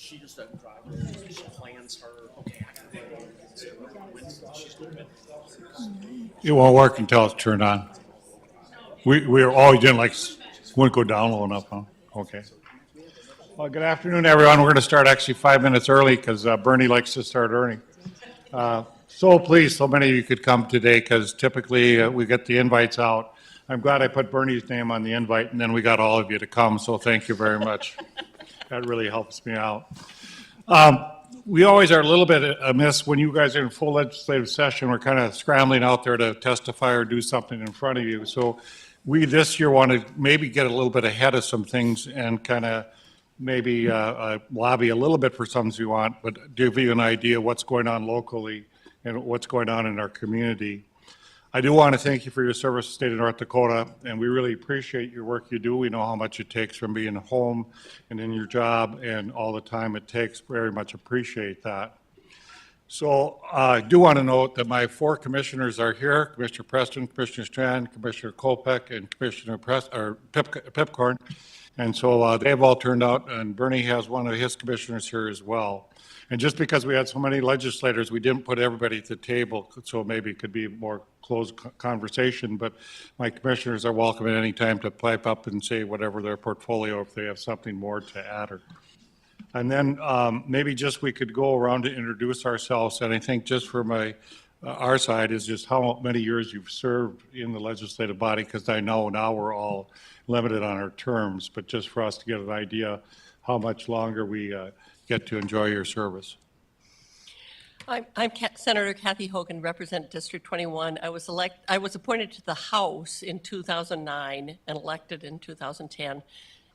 she just doesn't drive it. She plans her, okay, I can do it. So she's doing it. It won't work until it's turned on. We are, oh, you didn't like, wouldn't go down low enough, huh? Okay. Well, good afternoon, everyone. We're going to start actually 5 minutes early because Bernie likes to start early. So pleased so many of you could come today because typically we get the invites out. I'm glad I put Bernie's name on the invite and then we got all of you to come, so thank you very much. That really helps me out. We always are a little bit amiss when you guys are in full legislative session. We're kind of scrambling out there to testify or do something in front of you. So we this year want to maybe get a little bit ahead of some things and kind of maybe lobby a little bit for some if you want, but give you an idea what's going on locally and what's going on in our community. I do want to thank you for your service to the state of North Dakota, and we really appreciate your work you do. We know how much it takes from being home and in your job and all the time it takes. Very much appreciate that. So I do want to note that my 4 commissioners are here, Commissioner Preston, Commissioner Strand, Commissioner Kolpeck, and Commissioner Pipcorn. And so they've all turned out, and Bernie has one of his commissioners here as well. And just because we had so many legislators, we didn't put everybody at the table, so maybe it could be a more closed conversation, but my commissioners are welcome at any time to pipe up and say whatever their portfolio, if they have something more to add. And then maybe just we could go around to introduce ourselves, and I think just for our side is just how many years you've served in the legislative body, because I know now we're all limited on our terms, but just for us to get an idea how much longer we get to enjoy your service. I'm Senator Kathy Hogan, represent District 21. I was appointed to the House in 2009 and elected in 2010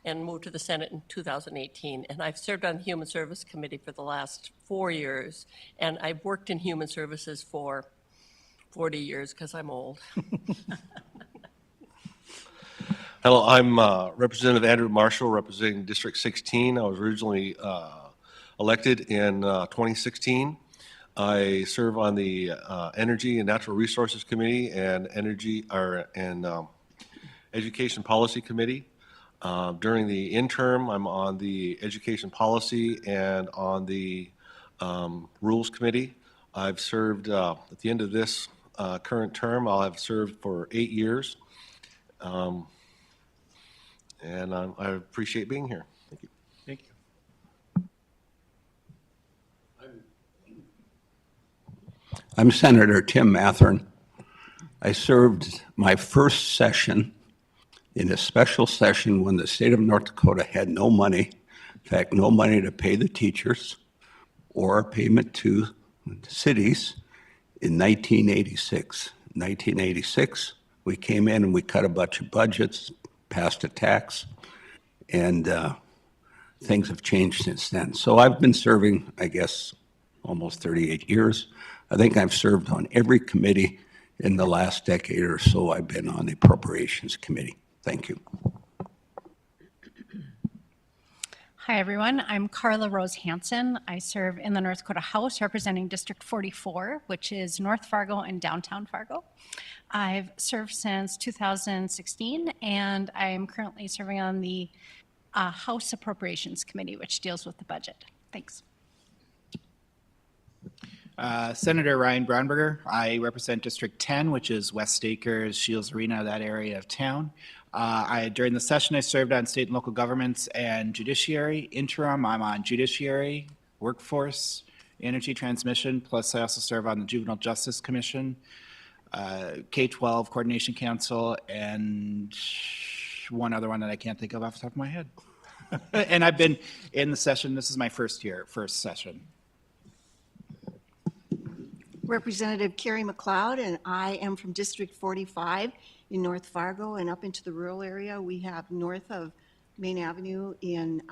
and moved to the Senate in 2018. And I've served on the Human Service Committee for the last 4 years, and I've worked in human services for 40 years because I'm old. Hello, I'm Representative Andrew Marshall, representing District 16. I was originally elected in 2016. I serve on the Energy and Natural Resources Committee and Education Policy Committee. During the interim, I'm on the Education Policy and on the Rules Committee. I've served, at the end of this current term, I'll have served for 8 years. And I appreciate being here. Thank you. Thank you. I'm Senator Tim Mathern. I served my first session in a special session when the state of North Dakota had no money, in fact, no money to pay the teachers or payment to cities in 1986. In 1986, we came in and we cut a bunch of budgets, passed a tax, and things have changed since then. So I've been serving, I guess, almost 38 years. I think I've served on every committee in the last decade or so. I've been on the Appropriations Committee. Thank you. Hi, everyone. I'm Carla Rose Hansen. I serve in the North Dakota House representing District 44, which is North Fargo and downtown Fargo. I've served since 2016, and I am currently serving on the House Appropriations Committee, which deals with the budget. Thanks. Senator Ryan Braunberger. I represent District 10, which is West Acres, Shields Arena, that area of town. During the session, I served on state and local governments and judiciary. Interim, I'm on judiciary, workforce, energy transmission, plus I also serve on the Juvenile Justice Commission, K-12 Coordination Council, and one other one that I can't think of off the top of my head. And I've been in the session, this is my first session. Representative Carrie McLeod, and I am from District 45 in North Fargo and up into the rural area. We have north of Main Avenue in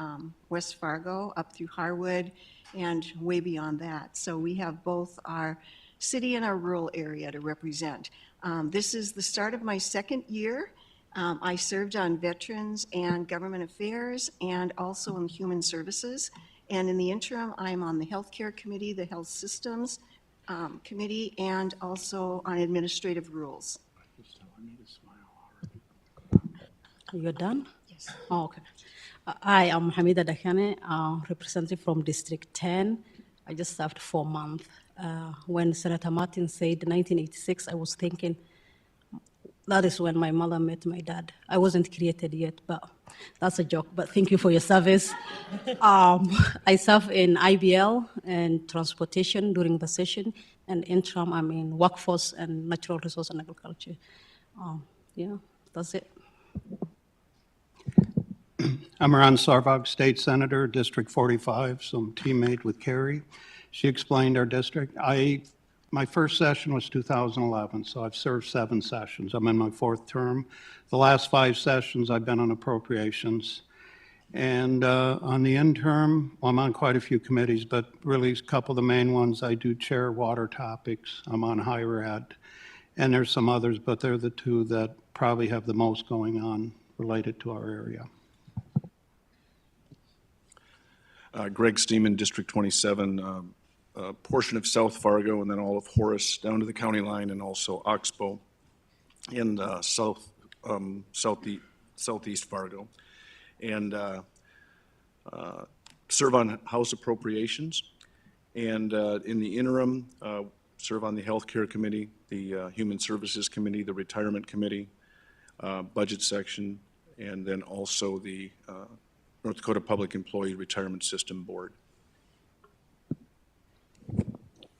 West Fargo, up through Harwood, and way beyond that. So we have both our city and our rural area to represent. This is the start of my second year. I served on Veterans and Government Affairs and also in Human Services. And in the interim, I'm on the Healthcare Committee, the Health Systems Committee, and also on Administrative Rules. You're done? Yes. Oh, okay. I am Hamida Dakhane, representative from District 10. I just served 4 months. When Senator Martin said 1986, I was thinking, that is when my mother met my dad. I wasn't created yet, but that's a joke. But thank you for your service. I serve in IBL and transportation during the session, and interim I'm in workforce and natural resource and agriculture. Yeah, that's it. I'm Ron Sarvag, State Senator, District 45, so I'm teammate with Carrie. She explained our district. My first session was 2011, so I've served 7 sessions. I'm in my 4th term. The last 5 sessions, I've been on appropriations. And on the interim, well, I'm on quite a few committees, but really a couple of the main ones, I do chair water topics. I'm on higher ed. And there's some others, but they're the 2 that probably have the most going on related to our area. Greg Steeman, District 27, a portion of South Fargo, and then all of Horace down to the county line, and also Oxbow in southeast Fargo. And serve on House Appropriations. And in the interim, serve on the Healthcare Committee, the Human Services Committee, the Retirement Committee, Budget Section, and then also the North Dakota Public Employee Retirement System Board.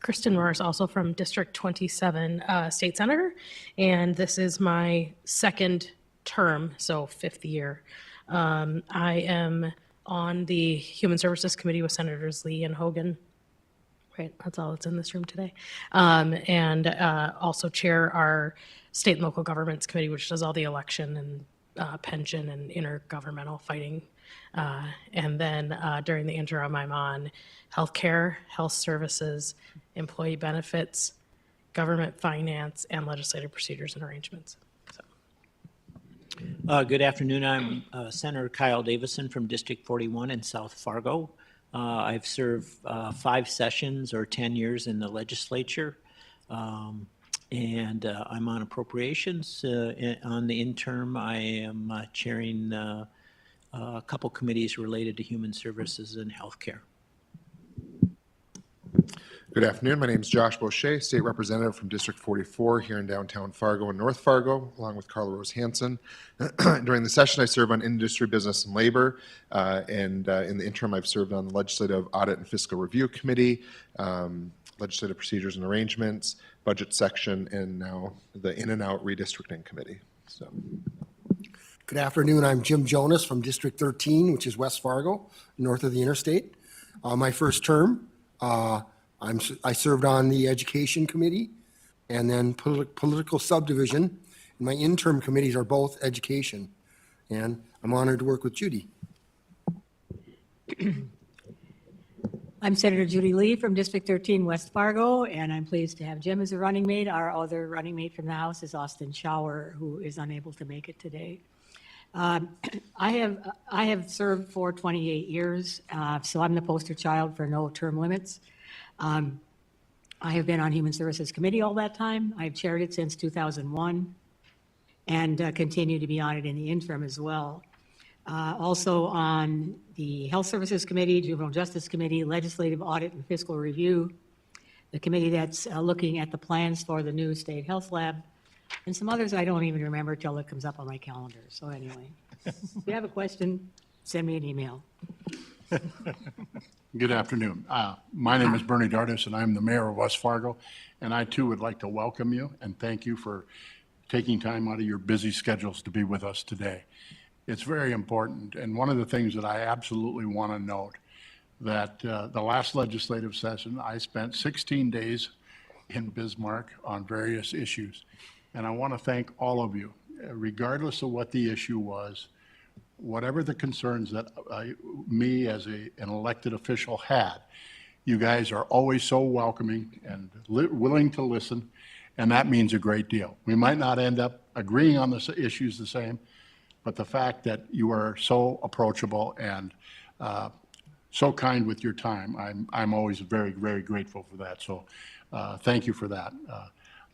Kristen Roars, also from District 27, State Senator, and this is my 2nd term, so 5th year. I am on the Human Services Committee with Senators Lee and Hogan. Right, that's all that's in this room today. And also chair our State and Local Governments Committee, which does all the election and pension and intergovernmental fighting. And then during the interim, I'm on healthcare, health services, employee benefits, government finance, and legislative procedures and arrangements. So. Good afternoon. I'm Senator Kyle Davison from District 41 in South Fargo. I've served 5 sessions or 10 years in the legislature. And I'm on appropriations. On the interim, I am chairing a couple committees related to human services and healthcare. Good afternoon. My name is Josh Boucher, State Representative from District 44 here in downtown Fargo and North Fargo, along with Carla Rose Hansen. During the session, I serve on Industry, Business, and Labor, and in the interim, I've served on the Legislative Audit and Fiscal Review Committee, Legislative Procedures and Arrangements, Budget Section, and now the In and Out Redistricting Committee. So. Good afternoon. I'm Jim Jonas from District 13, which is West Fargo, north of the interstate. My first term, I served on the Education Committee and then Political Subdivision. And my interim committees are both Education. And I'm honored to work with Judy. I'm Senator Judy Lee from District 13, West Fargo, and I'm pleased to have Jim as a running mate. Our other running mate from the House is Austin Schauer, who is unable to make it today. I have served for 28 years, so I'm the poster child for no term limits. I have been on Human Services Committee all that time. I've chaired it since 2001 and continue to be on it in the interim as well. Also on the Health Services Committee, Juvenile Justice Committee, Legislative Audit and Fiscal Review, the committee that's looking at the plans for the new State Health Lab, and some others I don't even remember till it comes up on my calendar. So anyway, if you have a question, send me an email. Good afternoon. My name is Bernie Dardis, and I'm the mayor of West Fargo. And I, too, would like to welcome you and thank you for taking time out of your busy schedules to be with us today. It's very important. And one of the things that I absolutely want to note, that the last legislative session, I spent 16 days in Bismarck on various issues. And I want to thank all of you, regardless of what the issue was, whatever the concerns that me as an elected official had, you guys are always so welcoming and willing to listen, and that means a great deal. We might not end up agreeing on the issues the same, but the fact that you are so approachable and so kind with your time, I'm always very, very grateful for that. So thank you for that.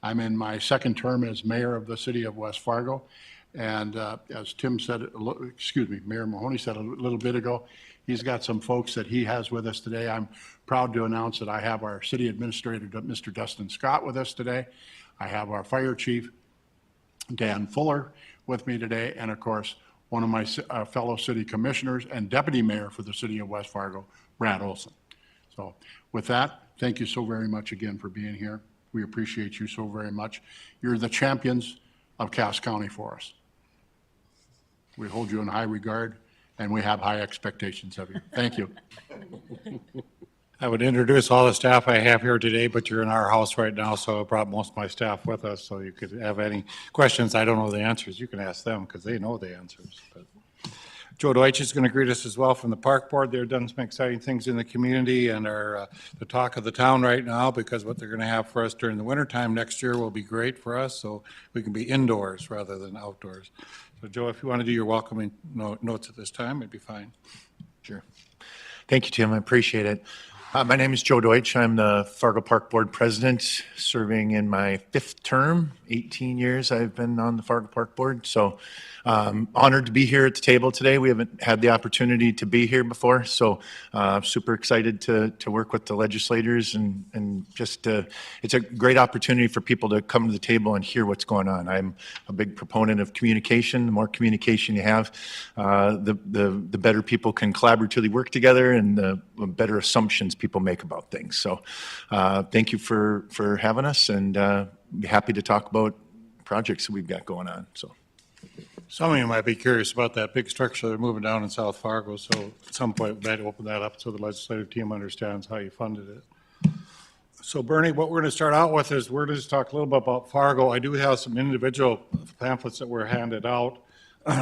I'm in my 2nd term as mayor of the city of West Fargo. And as Tim said, Mayor Mahoney said a little bit ago, he's got some folks that he has with us today. I'm proud to announce that I have our city administrator, Mr. Dustin Scott, with us today. I have our fire chief, Dan Fuller, with me today, and of course, one of my fellow city commissioners and deputy mayor for the city of West Fargo, Brad Olson. So with that, thank you so very much again for being here. We appreciate you so very much. You're the champions of Cass County for us. We hold you in high regard, and we have high expectations of you. Thank you. I would introduce all the staff I have here today, but you're in our house right now, so I brought most of my staff with us, so you could have any questions I don't know the answers. You can ask them because they know the answers. But Joe Deutsch is going to greet us as well from the Park Board. They've done some exciting things in the community and are the talk of the town right now, because what they're going to have for us during the wintertime next year will be great for us, so we can be indoors rather than outdoors. So Joe, if you want to do your welcoming notes at this time, it'd be fine. Sure. Thank you, Tim. I appreciate it. My name is Joe Deutsch. I'm the Fargo Park Board President, serving in my 5th term. 18 years I've been on the Fargo Park Board. So honored to be here at the table today. We haven't had the opportunity to be here before. So super excited to work with the legislators and just it's a great opportunity for people to come to the table and hear what's going on. I'm a big proponent of communication. The more communication you have, the better people can collaboratively work together, and the better assumptions people make about things. So thank you for having us, and be happy to talk about projects that we've got going on. So some of you might be curious about that big structure they're moving down in South Fargo, so at some point we might open that up so the legislative team understands how you funded it. So Bernie, what we're going to start out with is we're going to just talk a little bit about Fargo. I do have some individual pamphlets that were handed out.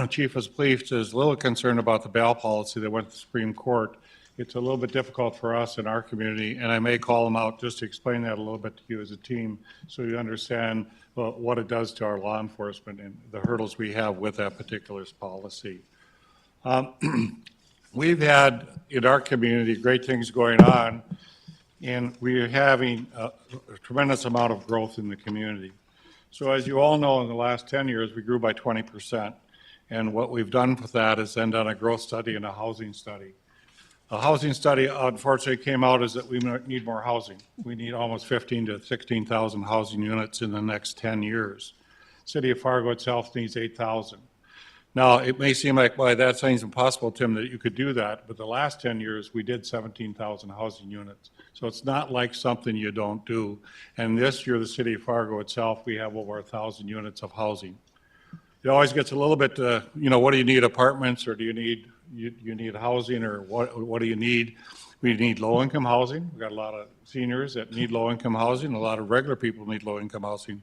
Chief of Police is a little concerned about the bail policy that went to the Supreme Court. It's a little bit difficult for us in our community, and I may call them out just to explain that a little bit to you as a team so you understand what it does to our law enforcement and the hurdles we have with that particular policy. We've had in our community great things going on, and we're having a tremendous amount of growth in the community. So as you all know, in the last 10 years, we grew by 20%. And what we've done with that is then done a growth study and a housing study. A housing study, unfortunately, came out is that we need more housing. We need almost 15 to 16,000 housing units in the next 10 years. City of Fargo itself needs 8,000. Now, it may seem like, well, that seems impossible, Tim, that you could do that, but the last 10 years, we did 17,000 housing units. So it's not like something you don't do. And this year, the City of Fargo itself, we have over 1,000 units of housing. It always gets a little bit, what do you need, apartments, or do you need you need housing, or what do you need? We need low-income housing. We've got a lot of seniors that need low-income housing. A lot of regular people need low-income housing.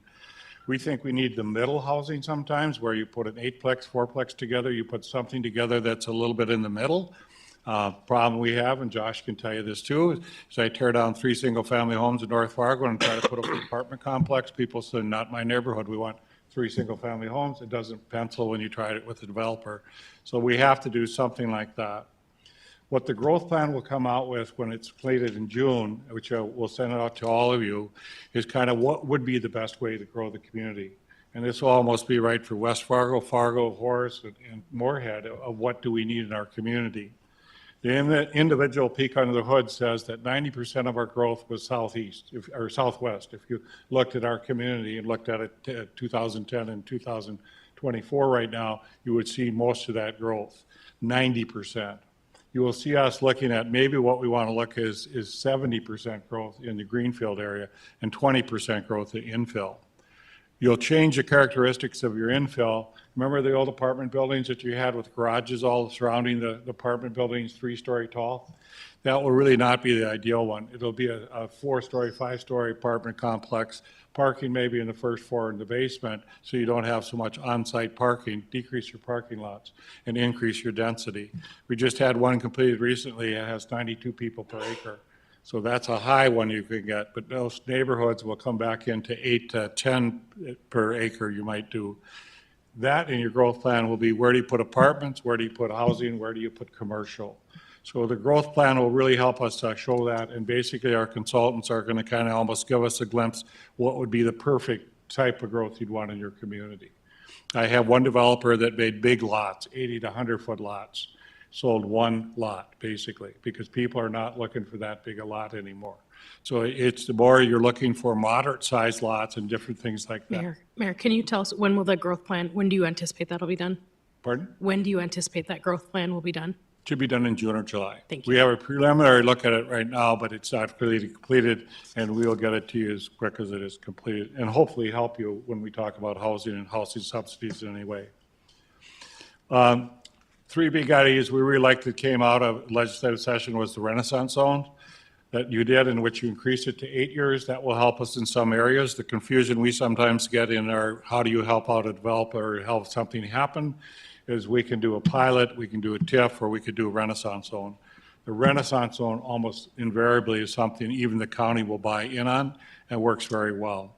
We think we need the middle housing sometimes, where you put an 8-plex, 4-plex together. You put something together that's a little bit in the middle. Problem we have, and Josh can tell you this too, is I tear down 3 single-family homes in North Fargo and try to put up an apartment complex. People say, not my neighborhood. We want 3 single-family homes. It doesn't pencil when you try it with a developer. So we have to do something like that. What the growth plan will come out with when it's completed in June, which we'll send it out to all of you, is kind of what would be the best way to grow the community. And this will almost be right for West Fargo, Fargo, Horace, and Moorhead of what do we need in our community. The individual peek under the hood says that 90% of our growth was southeast, or southwest. If you looked at our community and looked at it 2010 and 2024 right now, you would see most of that growth, 90%. You will see us looking at maybe what we want to look is 70% growth in the Greenfield area and 20% growth in infill. You'll change the characteristics of your infill. Remember the old apartment buildings that you had with garages all surrounding the apartment buildings, 3-story tall? That will really not be the ideal one. It'll be a 4-story, 5-story apartment complex, parking maybe in the first floor in the basement, so you don't have so much on-site parking, decrease your parking lots, and increase your density. We just had one completed recently. It has 92 people per acre. So that's a high one you can get, but those neighborhoods will come back into 8 to 10 per acre you might do. That in your growth plan will be, where do you put apartments, where do you put housing, where do you put commercial? So the growth plan will really help us to show that, and basically our consultants are going to kind of almost give us a glimpse what would be the perfect type of growth you'd want in your community. I have one developer that made big lots, 80 to 100-foot lots, sold one lot, basically, because people are not looking for that big a lot anymore. So it's the more you're looking for moderate-sized lots and different things like that. Mayor, can you tell us when will the growth plan, when do you anticipate that'll be done? Pardon? When do you anticipate that growth plan will be done? Should be done in June or July. Thank We have a preliminary look at it right now, but it's not really completed, and we'll get it to you as quick as it is completed, and hopefully help you when we talk about housing and housing subsidies in any way. Three big ideas we really liked that came out of legislative session was the Renaissance Zone that you did, in which you increased it to 8 years. That will help us in some areas. The confusion we sometimes get in our, how do you help out a developer or help something happen, is we can do a pilot, we can do a TIF, or we could do a Renaissance Zone. The Renaissance Zone almost invariably is something even the county will buy in on and works very well.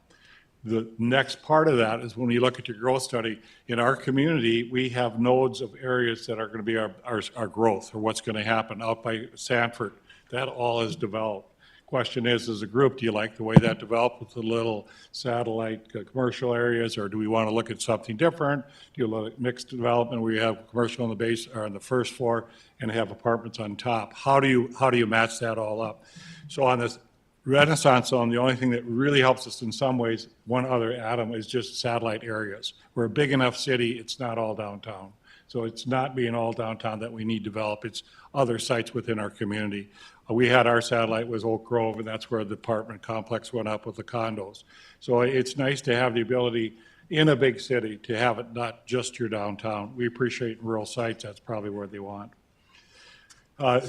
The next part of that is when you look at your growth study, in our community, we have nodes of areas that are going to be our growth, or what's going to happen. Out by Sanford, that all is developed. Question is, as a group, do you like the way that developed with the little satellite commercial areas, or do we want to look at something different? Do you look at mixed development where you have commercial on the base or on the first floor and have apartments on top? How do you match that all up? So on this Renaissance Zone, the only thing that really helps us in some ways, one other atom, is just satellite areas. We're a big enough city, it's not all downtown. So it's not being all downtown that we need to develop, it's other sites within our community. We had our satellite was Oak Grove, and that's where the apartment complex went up with the condos. So it's nice to have the ability in a big city to have it not just your downtown. We appreciate rural sites, that's probably where they want.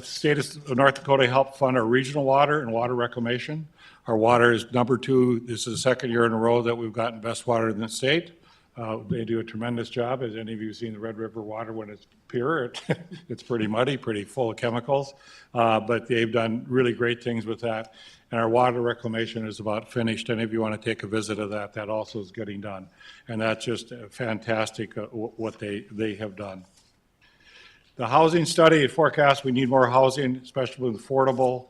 State of North Dakota helped fund our regional water and water reclamation. Our water is number 2. This is the second year in a row that we've gotten best water in the state. They do a tremendous job. As any of you have seen the Red River water when it's pure, it's pretty muddy, pretty full of chemicals. But they've done really great things with that. And our water reclamation is about finished. Any of you want to take a visit of that, that also is getting done. And that's just fantastic what they have done. The housing study forecast, we need more housing, especially affordable.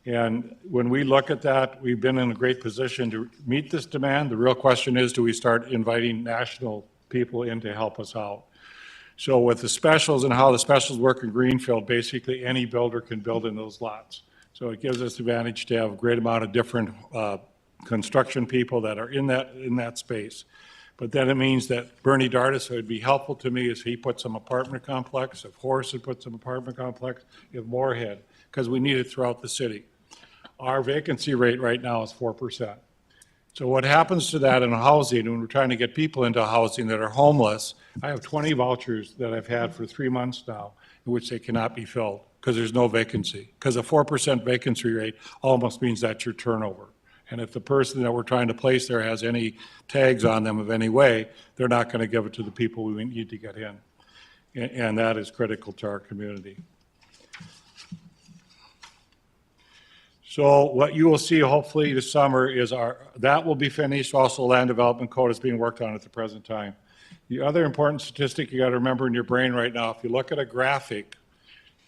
And when we look at that, we've been in a great position to meet this demand. The real question is, do we start inviting national people in to help us out? So with the specials and how the specials work in Greenfield, basically any builder can build in those lots. So it gives us the advantage to have a great amount of different construction people that are in that space. But then it means that Bernie Dardis, it would be helpful to me if he put some apartment complex, if Horace would put some apartment complex, if Moorhead, because we need it throughout the city. Our vacancy rate right now is 4%. So what happens to that in housing, when we're trying to get people into housing that are homeless, I have 20 vouchers that I've had for 3 months now, in which they cannot be filled because there's no vacancy. Because a 4% vacancy rate almost means that's your turnover. And if the person that we're trying to place there has any tags on them of any way, they're not going to give it to the people we need to get in. And that is critical to our community. So what you will see hopefully this summer is that will be finished. Also, land development code is being worked on at the present time. The other important statistic you got to remember in your brain right now, if you look at a graphic,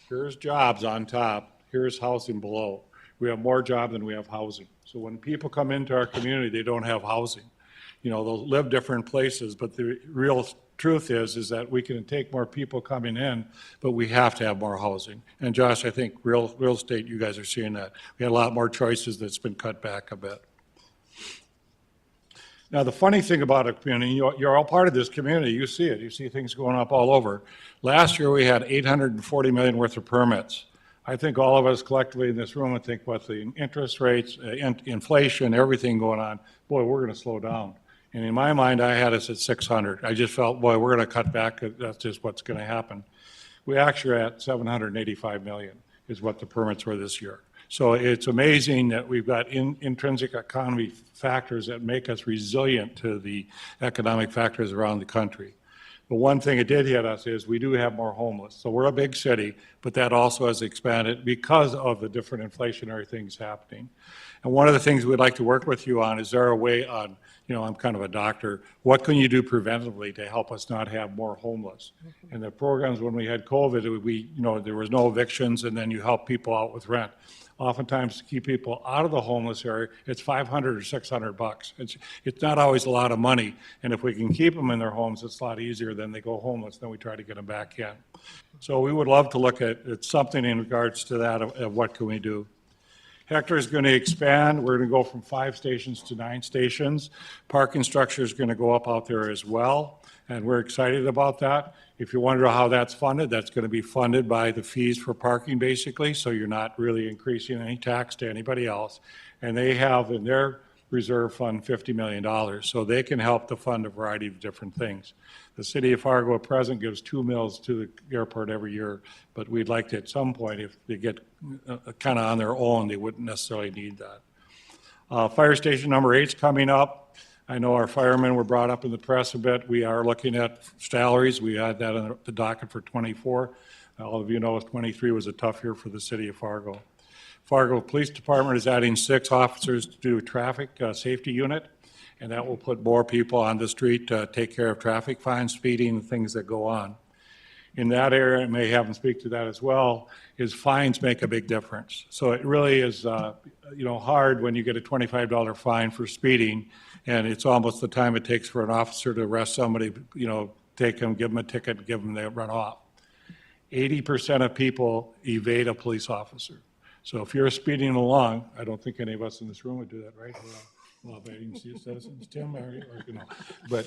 here's jobs on top, here's housing below. We have more jobs than we have housing. So when people come into our community, they don't have housing. You know, they'll live different places, but the real truth is that we can take more people coming in, but we have to have more housing. And Josh, I think real estate, you guys are seeing that. We had a lot more choices that's been cut back a bit. Now, the funny thing about a community, you're all part of this community, you see it. You see things going up all over. Last year, we had 840 million worth of permits. I think all of us collectively in this room would think with the interest rates, inflation, everything going on, boy, we're going to slow down. And in my mind, I had us at 600. I just felt, boy, we're going to cut back. That's just what's going to happen. We actually are at 785 million is what the permits were this year. So it's amazing that we've got intrinsic economy factors that make us resilient to the economic factors around the country. But one thing it did hit us is we do have more homeless. So we're a big city, but that also has expanded because of the different inflationary things happening. And one of the things we'd like to work with you on is there a way on, you know, I'm kind of a doctor, what can you do preventively to help us not have more homeless? And the programs when we had COVID, there was no evictions and then you help people out with rent. Oftentimes, to keep people out of the homeless area, it's $500 or $600. It's not always a lot of money, and if we can keep them in their homes, it's a lot easier than they go homeless, then we try to get them back in. So we would love to look at something in regards to that of what can we do. Hector is going to expand. We're going to go from 5 stations to 9 stations. Parking structure is going to go up out there as well, and we're excited about that. If you wonder how that's funded, that's going to be funded by the fees for parking, basically, so you're not really increasing any tax to anybody else. And they have in their reserve fund $50 million, so they can help to fund a variety of different things. The city of Fargo at present gives 2 mills to the airport every year, but we'd like to at some point, if they get kind of on their own, they wouldn't necessarily need that. Fire station number 8 is coming up. I know our firemen were brought up in the press a bit. We are looking at salaries. We had that on the docket for 24. All of you know 23 was a tough year for the city of Fargo. Fargo Police Department is adding 6 officers to do a traffic safety unit, and that will put more people on the street to take care of traffic fines, speeding, and things that go on. In that area, I may have them speak to that as well, is fines make a big difference. So it really is hard when you get a $25 fine for speeding, and it's almost the time it takes for an officer to arrest somebody, take them, give them a ticket, give them, they run off. 80% of people evade a police officer. So if you're speeding along, I don't think any of us in this room would do that, right? Well, evading citizens, Tim, but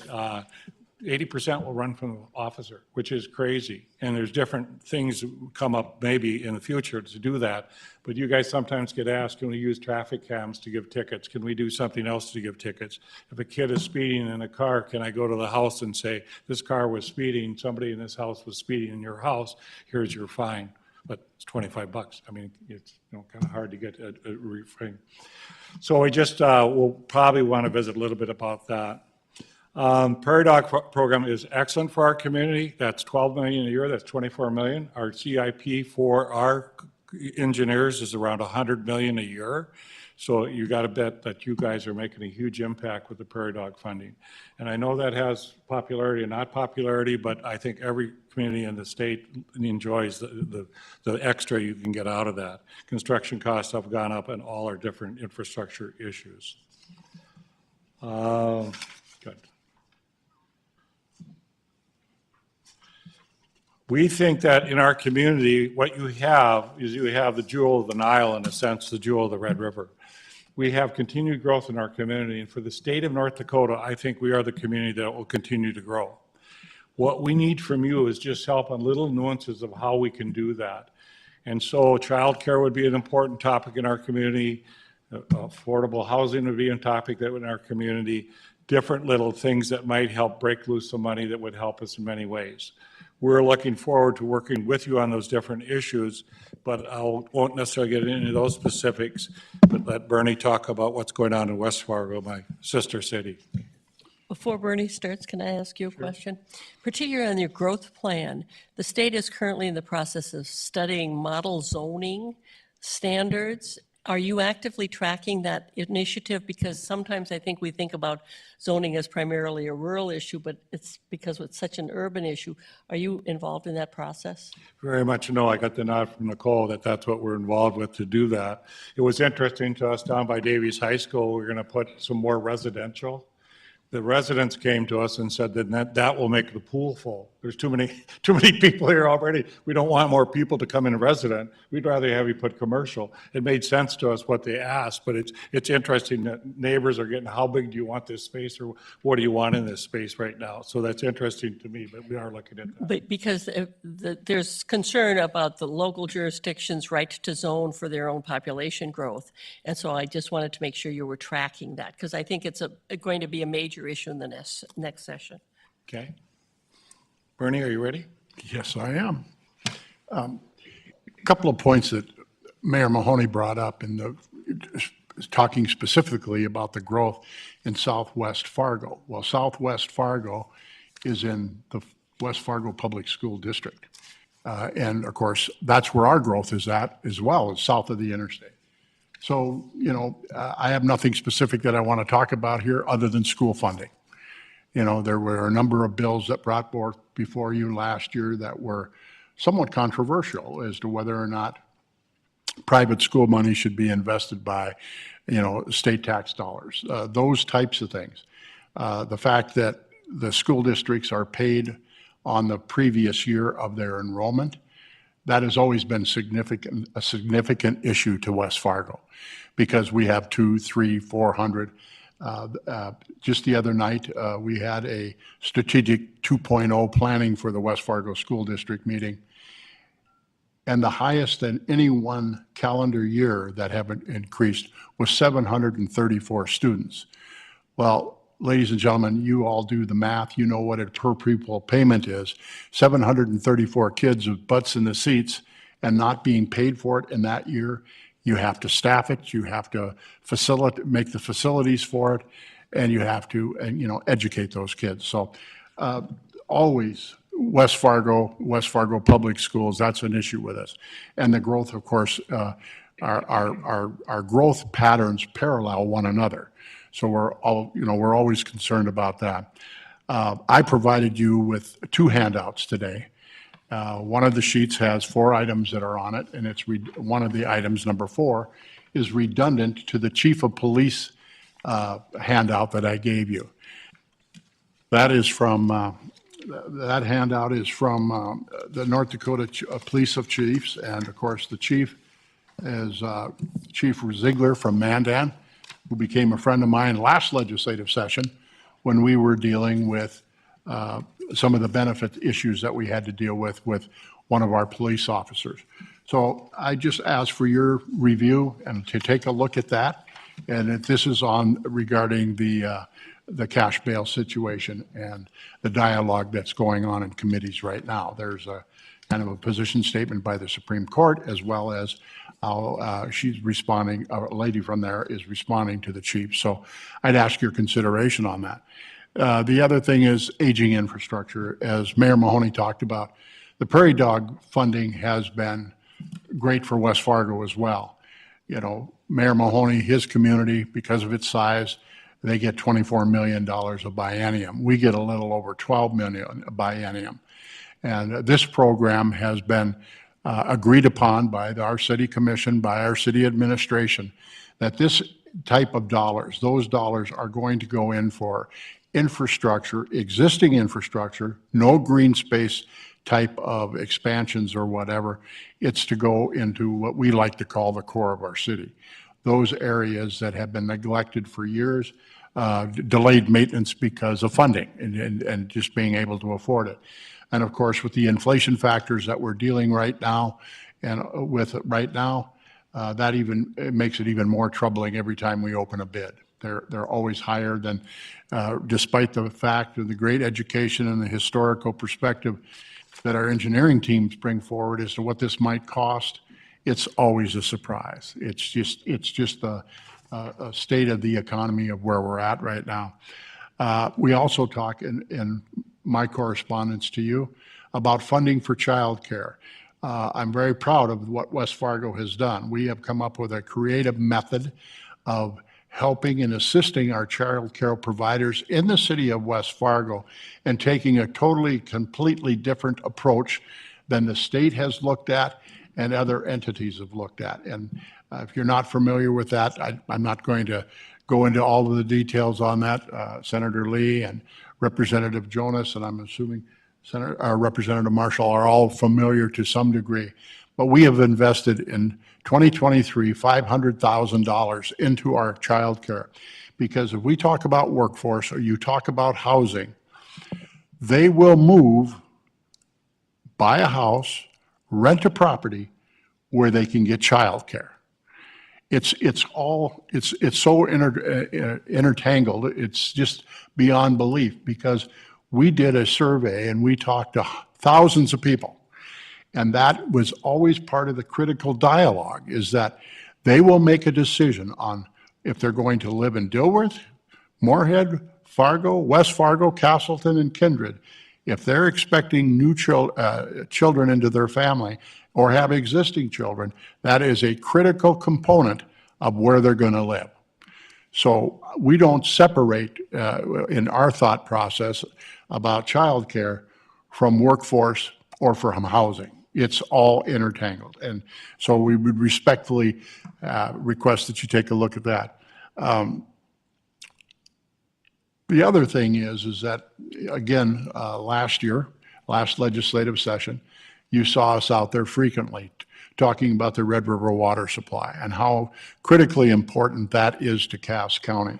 80% will run from the officer, which is crazy. And there's different things that come up maybe in the future to do that. But you guys sometimes get asked, can we use traffic cams to give tickets? Can we do something else to give tickets? If a kid is speeding in a car, can I go to the house and say, this car was speeding, somebody in this house was speeding in your house, here's your fine. But it's $25. I mean, it's kind of hard to get a refrain. So we just will probably want to visit a little bit about that. Prairie Dog program is excellent for our community. That's $12 million a year. That's $24 million. Our CIP for our engineers is around $100 million a year. So you got to bet that you guys are making a huge impact with the Prairie Dog funding. And I know that has popularity and not popularity, but I think every community in the state enjoys the extra you can get out of that. Construction costs have gone up and all our different infrastructure issues. Good. We think that in our community, what you have is you have the jewel of the Nile, in a sense, the jewel of the Red River. We have continued growth in our community, and for the state of North Dakota, I think we are the community that will continue to grow. What we need from you is just help on little nuances of how we can do that. And so childcare would be an important topic in our community. Affordable housing would be a topic that in our community. Different little things that might help break loose some money that would help us in many ways. We're looking forward to working with you on those different issues, but I won't necessarily get into those specifics, but let Bernie talk about what's going on in West Fargo, my sister city. Before Bernie starts, can I ask you a question? Particularly on your growth plan, the state is currently in the process of studying model zoning standards. Are you actively tracking that initiative? Because sometimes I think we think about zoning as primarily a rural issue, but it's because it's such an urban issue. Are you involved in that process? Very much no. I got the nod from Nicole that that's what we're involved with to do that. It was interesting to us down by Davies High School, we're going to put some more residential. The residents came to us and said that will make the pool full. There's too many people here already. We don't want more people to come in resident. We'd rather have you put commercial. It made sense to us what they asked, but it's interesting that neighbors are getting, how big do you want this space, or what do you want in this space right now? So that's interesting to me, but we are looking at that. But because there's concern about the local jurisdictions' right to zone for their own population growth. And so I just wanted to make sure you were tracking that, because I think it's going to be a major issue in the next session. Okay. Bernie, are you ready? Yes, I am. A couple of points that Mayor Mahoney brought up in talking specifically about the growth in Southwest Fargo. Well, Southwest Fargo is in the West Fargo Public School District. And of course, that's where our growth is at as well, is south of the interstate. So, I have nothing specific that I want to talk about here other than school funding. There were a number of bills that brought forth before you last year that were somewhat controversial as to whether or not private school money should be invested by, state tax dollars, those types of things. The fact that the school districts are paid on the previous year of their enrollment, that has always been a significant issue to West Fargo, because we have 200, 300, 400. Just the other night, we had a strategic 2.0 planning for the West Fargo School District meeting, and the highest in any one calendar year that have increased was 734 students. Well, ladies and gentlemen, you all do the math. You know what a per pupil payment is. 734 kids with butts in the seats and not being paid for it in that year. You have to staff it. You have to make the facilities for it, and you have to, educate those kids. So always West Fargo Public Schools, that's an issue with us. And the growth, of course, our growth patterns parallel one another. So we're always concerned about that. I provided you with 2 handouts today. One of the sheets has 4 items that are on it, and one of the items, number 4, is redundant to the Chief of Police handout that I gave you. That handout is from the North Dakota Police of Chiefs, and of course the chief is Chief Ziegler from Mandan, who became a friend of mine last legislative session when we were dealing with some of the benefit issues that we had to deal with one of our police officers. So I just ask for your review and to take a look at that. And this is regarding the cash bail situation and the dialogue that's going on in committees right now. There's a kind of a position statement by the Supreme Court, as well as how she's responding, a lady from there is responding to the chief. So I'd ask your consideration on that. The other thing is aging infrastructure. As Mayor Mahoney talked about, the Prairie Dog funding has been great for West Fargo as well. Mayor Mahoney, his community, because of its size, they get $24 million a biennium. We get a little over $12 million a biennium. And this program has been agreed upon by our city commission, by our city administration, that this type of dollars, those dollars are going to go in for infrastructure, existing infrastructure, no green space type of expansions or whatever. It's to go into what we like to call the core of our city. Those areas that have been neglected for years, delayed maintenance because of funding and just being able to afford it. And of course, with the inflation factors that we're dealing right now, that even it makes it even more troubling every time we open a bid. They're always higher than, despite the fact of the great education and the historical perspective that our engineering teams bring forward as to what this might cost. It's always a surprise. It's just a state of the economy of where we're at right now. We also talk in my correspondence to you about funding for childcare. I'm very proud of what West Fargo has done. We have come up with a creative method of helping and assisting our child care providers in the city of West Fargo and taking a completely different approach than the state has looked at and other entities have looked at. And if you're not familiar with that, I'm not going to go into all of the details on that. Senator Lee and Representative Jonas, and I'm assuming Representative Marshall are all familiar to some degree. But we have invested in 2023 $500,000 into our child care, because if we talk about workforce or you talk about housing, they will move, buy a house, rent a property where they can get child care. It's so intertangled. It's just beyond belief, because we did a survey and we talked to thousands of people. And that was always part of the critical dialogue, is that they will make a decision on if they're going to live in Dilworth, Moorhead, Fargo, West Fargo, Castleton, and Kindred. If they're expecting new children into their family or have existing children, that is a critical component of where they're going to live. So we don't separate in our thought process about childcare from workforce or from housing. It's all intertangled. And so we would respectfully request that you take a look at that. The other thing is that, again, last legislative session, you saw us out there frequently talking about the Red River water supply and how critically important that is to Cass County.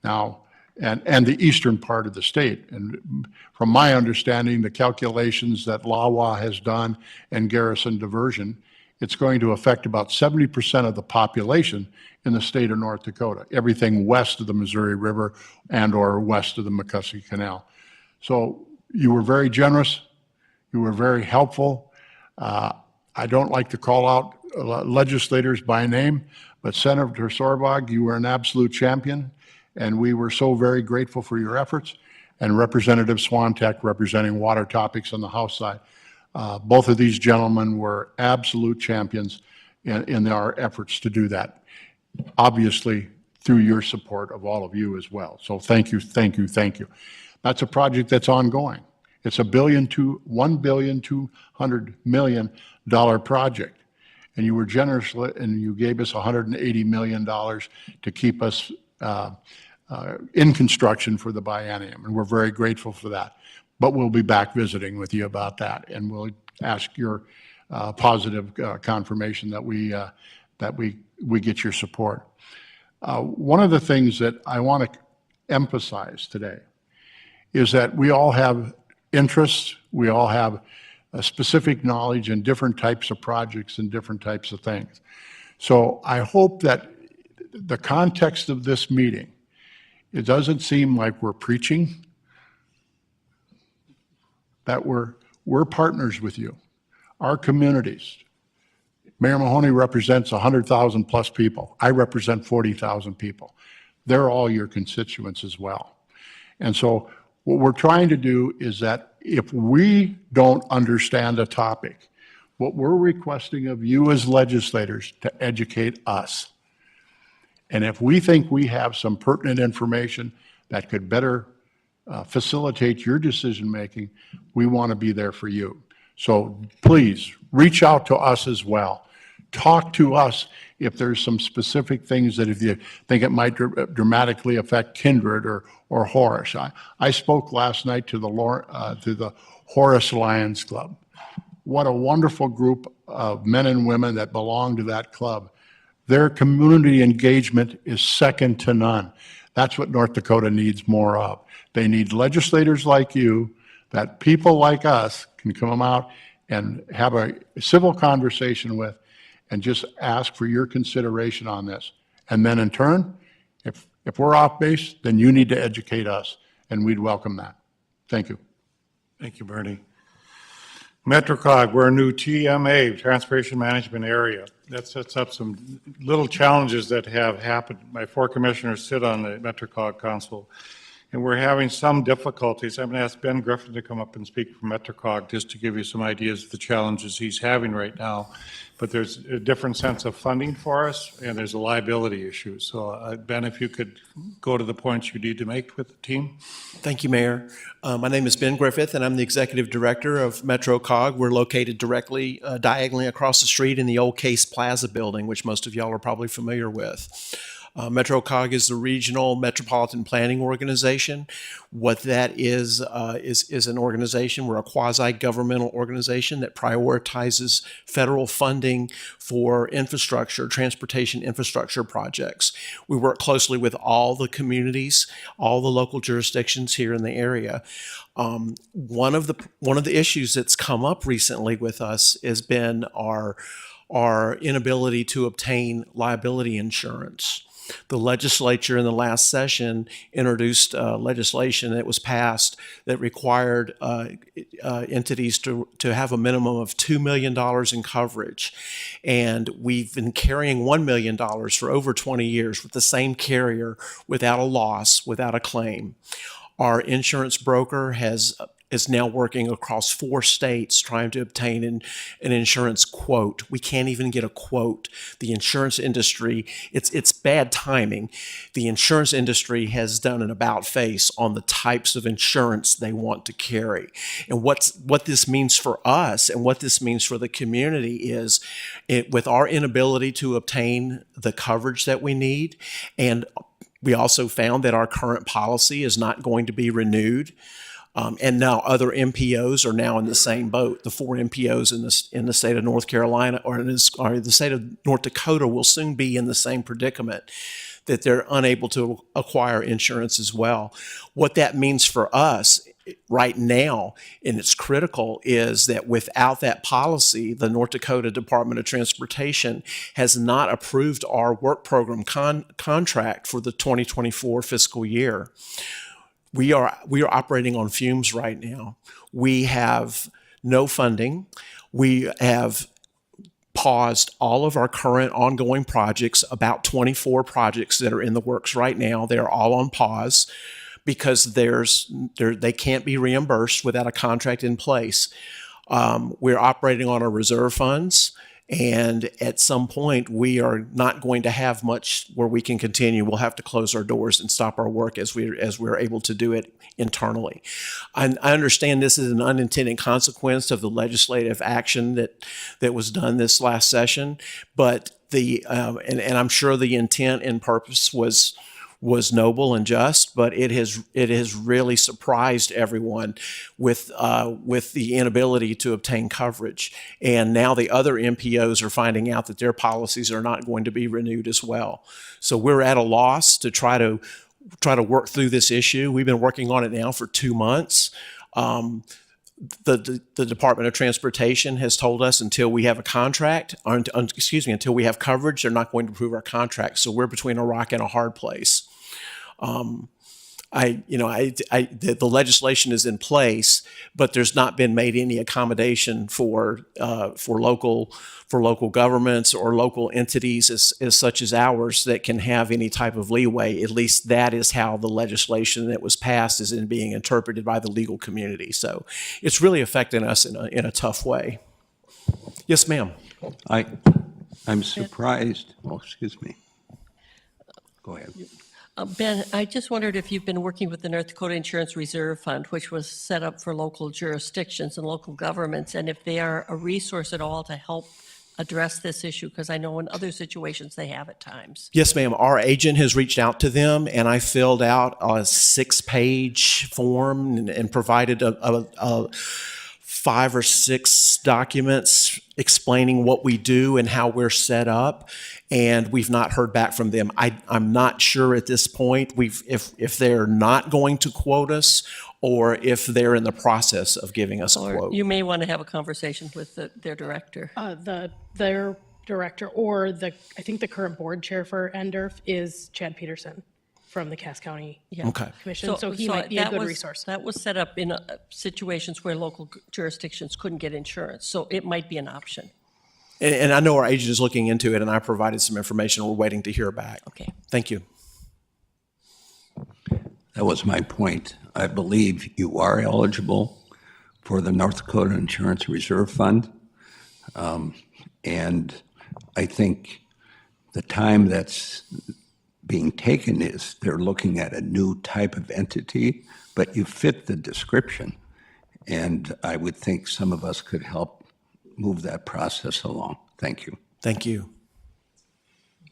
Now, and the eastern part of the state. And from my understanding, the calculations that LAWA has done and Garrison Diversion, it's going to affect about 70% of the population in the state of North Dakota, everything west of the Missouri River and or west of the McCuskey Canal. So you were very generous. You were very helpful. I don't like to call out legislators by name, but Senator Sorbog, you were an absolute champion, and we were so very grateful for your efforts. And Representative Swantek representing water topics on the House side. Both of these gentlemen were absolute champions in our efforts to do that. Obviously, through your support of all of you as well. So thank you, thank you, thank you. That's a project that's ongoing. It's $1.2 billion project. And you were generous and you gave us $180 million to keep us in construction for the biennium. And we're very grateful for that. But we'll be back visiting with you about that. And we'll ask your positive confirmation that we get your support. One of the things that I want to emphasize today is that we all have interests, we all have a specific knowledge in different types of projects and different types of things. So I hope that the context of this meeting, it doesn't seem like we're preaching, that we're partners with you, our communities. Mayor Mahoney represents 100,000 plus people. I represent 40,000 people. They're all your constituents as well. And so what we're trying to do is that if we don't understand a topic, what we're requesting of you as legislators to educate us. And if we think we have some pertinent information that could better facilitate your decision-making, we want to be there for you. So please reach out to us as well. Talk to us if there's some specific things that if you think it might dramatically affect Kindred or Horace. I spoke last night to the Horace Lions Club. What a wonderful group of men and women that belong to that club. Their community engagement is second to none. That's what North Dakota needs more of. They need legislators like you, that people like us can come out and have a civil conversation with and just ask for your consideration on this. And then in turn, if we're off base, then you need to educate us, and we'd welcome that. Thank you. Thank you, Bernie. MetroCog, we're a new TMA, Transportation Management Area. That sets up some little challenges that have happened. My 4 commissioners sit on the MetroCog Council, and we're having some difficulties. I'm going to ask Ben Griffin to come up and speak for MetroCog just to give you some ideas of the challenges he's having right now. But there's a different sense of funding for us, and there's a liability issue. So Ben, if you could go to the points you need to make with the team. Thank you, Mayor. My name is Ben Griffith, and I'm the Executive Director of MetroCog. We're located directly diagonally across the street in the old Case Plaza building, which most of y'all are probably familiar with. MetroCog is the regional metropolitan planning organization. What that is an organization. We're a quasi-governmental organization that prioritizes federal funding for infrastructure, transportation infrastructure projects. We work closely with all the communities, all the local jurisdictions here in the area. One of the issues that's come up recently with us has been our inability to obtain liability insurance. The legislature in the last session introduced legislation that was passed that required entities to have a minimum of $2 million in coverage. And we've been carrying $1 million for over 20 years with the same carrier without a loss, without a claim. Our insurance broker has is now working across 4 states trying to obtain an insurance quote. We can't even get a quote. The insurance industry, it's bad timing. The insurance industry has done an about face on the types of insurance they want to carry. And what this means for us and what this means for the community is with our inability to obtain the coverage that we need, and we also found that our current policy is not going to be renewed. And now other MPOs are now in the same boat. The 4 MPOs in the state of North Carolina or the state of North Dakota will soon be in the same predicament, that they're unable to acquire insurance as well. What that means for us right now, and it's critical, is that without that policy, the North Dakota Department of Transportation has not approved our work program contract for the 2024 fiscal year. We are operating on fumes right now. We have no funding. We have paused all of our current ongoing projects, about 24 projects that are in the works right now. They're all on pause because they can't be reimbursed without a contract in place. We're operating on our reserve funds. And at some point, we are not going to have much where we can continue. We'll have to close our doors and stop our work as we're able to do it internally. I understand this is an unintended consequence of the legislative action that was done this last session, but and I'm sure the intent and purpose was noble and just, but it has really surprised everyone with the inability to obtain coverage. And now the other MPOs are finding out that their policies are not going to be renewed as well. So we're at a loss to try to work through this issue. We've been working on it now for 2 months. The Department of Transportation has told us until we have a contract, until we have coverage, they're not going to approve our contract. So we're between a rock and a hard place. The legislation is in place, but there's not been made any accommodation for local governments or local entities as such as ours that can have any type of leeway. At least that is how the legislation that was passed is being interpreted by the legal community. So it's really affecting us in a tough way. Yes, ma'am. I'm surprised. Oh, excuse me. Go ahead. Ben, I just wondered if you've been working with the North Dakota Insurance Reserve Fund, which was set up for local jurisdictions and local governments, and if they are a resource at all to help address this issue, because I know in other situations they have at times. Yes, ma'am. Our agent has reached out to them, and I filled out a 6-page form and provided a 5 or 6 documents explaining what we do and how we're set up, and we've not heard back from them. I'm not sure at this point if they're not going to quote us or if they're in the process of giving us a quote. You may want to have a conversation with their director. Their director, or I think the current board chair for NDERF is Chad Peterson from the Cass County Commission, so he might be a good resource. That was set up in situations where local jurisdictions couldn't get insurance, so it might be an option. And I know our agent is looking into it, and I provided some information. We're waiting to hear back. Okay. Thank you. That was my point. I believe you are eligible for the North Dakota Insurance Reserve Fund. And I think the time that's being taken is they're looking at a new type of entity, but you fit the description. And I would think some of us could help move that process along. Thank you. Thank you.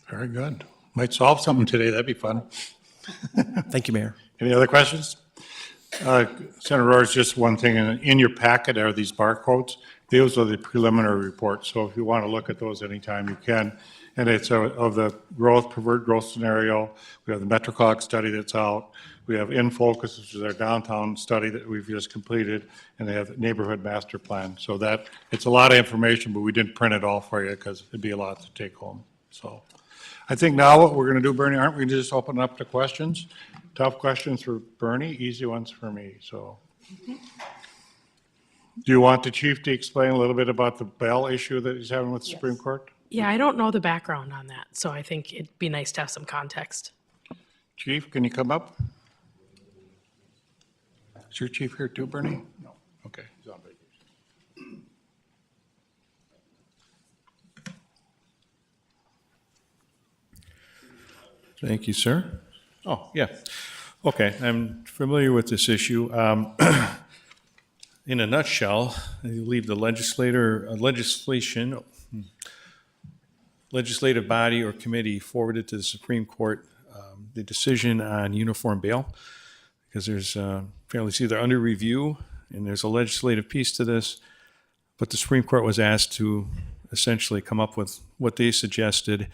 Very good. Might solve something today. That'd be fun. Thank you, Mayor. Any other questions? Senator Roars, just one thing. In your packet are these barcodes. Those are the preliminary reports. So if you want to look at those anytime, you can. And it's of the preferred growth scenario. We have the MetroCog study that's out. We have In Focus, which is our downtown study that we've just completed, and they have the neighborhood master plan. So that it's a lot of information, but we didn't print it all for you because it'd be a lot to take home. So I think now what we're going to do, Bernie, aren't we going to just open up to questions? Tough questions for Bernie, easy ones for me. So. Do you want the chief to explain a little bit about the Bell issue that he's having with the Supreme Court? Yeah, I don't know the background on that, so I think it'd be nice to have some context. Chief, can you come up? Is your chief here too, Bernie? No. Okay. He's on vacation. Thank you, sir. Oh, yeah. Okay, I'm familiar with this issue. In a nutshell, I believe the legislative body or committee forwarded to the Supreme Court the decision on uniform bail, because there's apparently it's either under review and there's a legislative piece to this, but the Supreme Court was asked to essentially come up with what they suggested,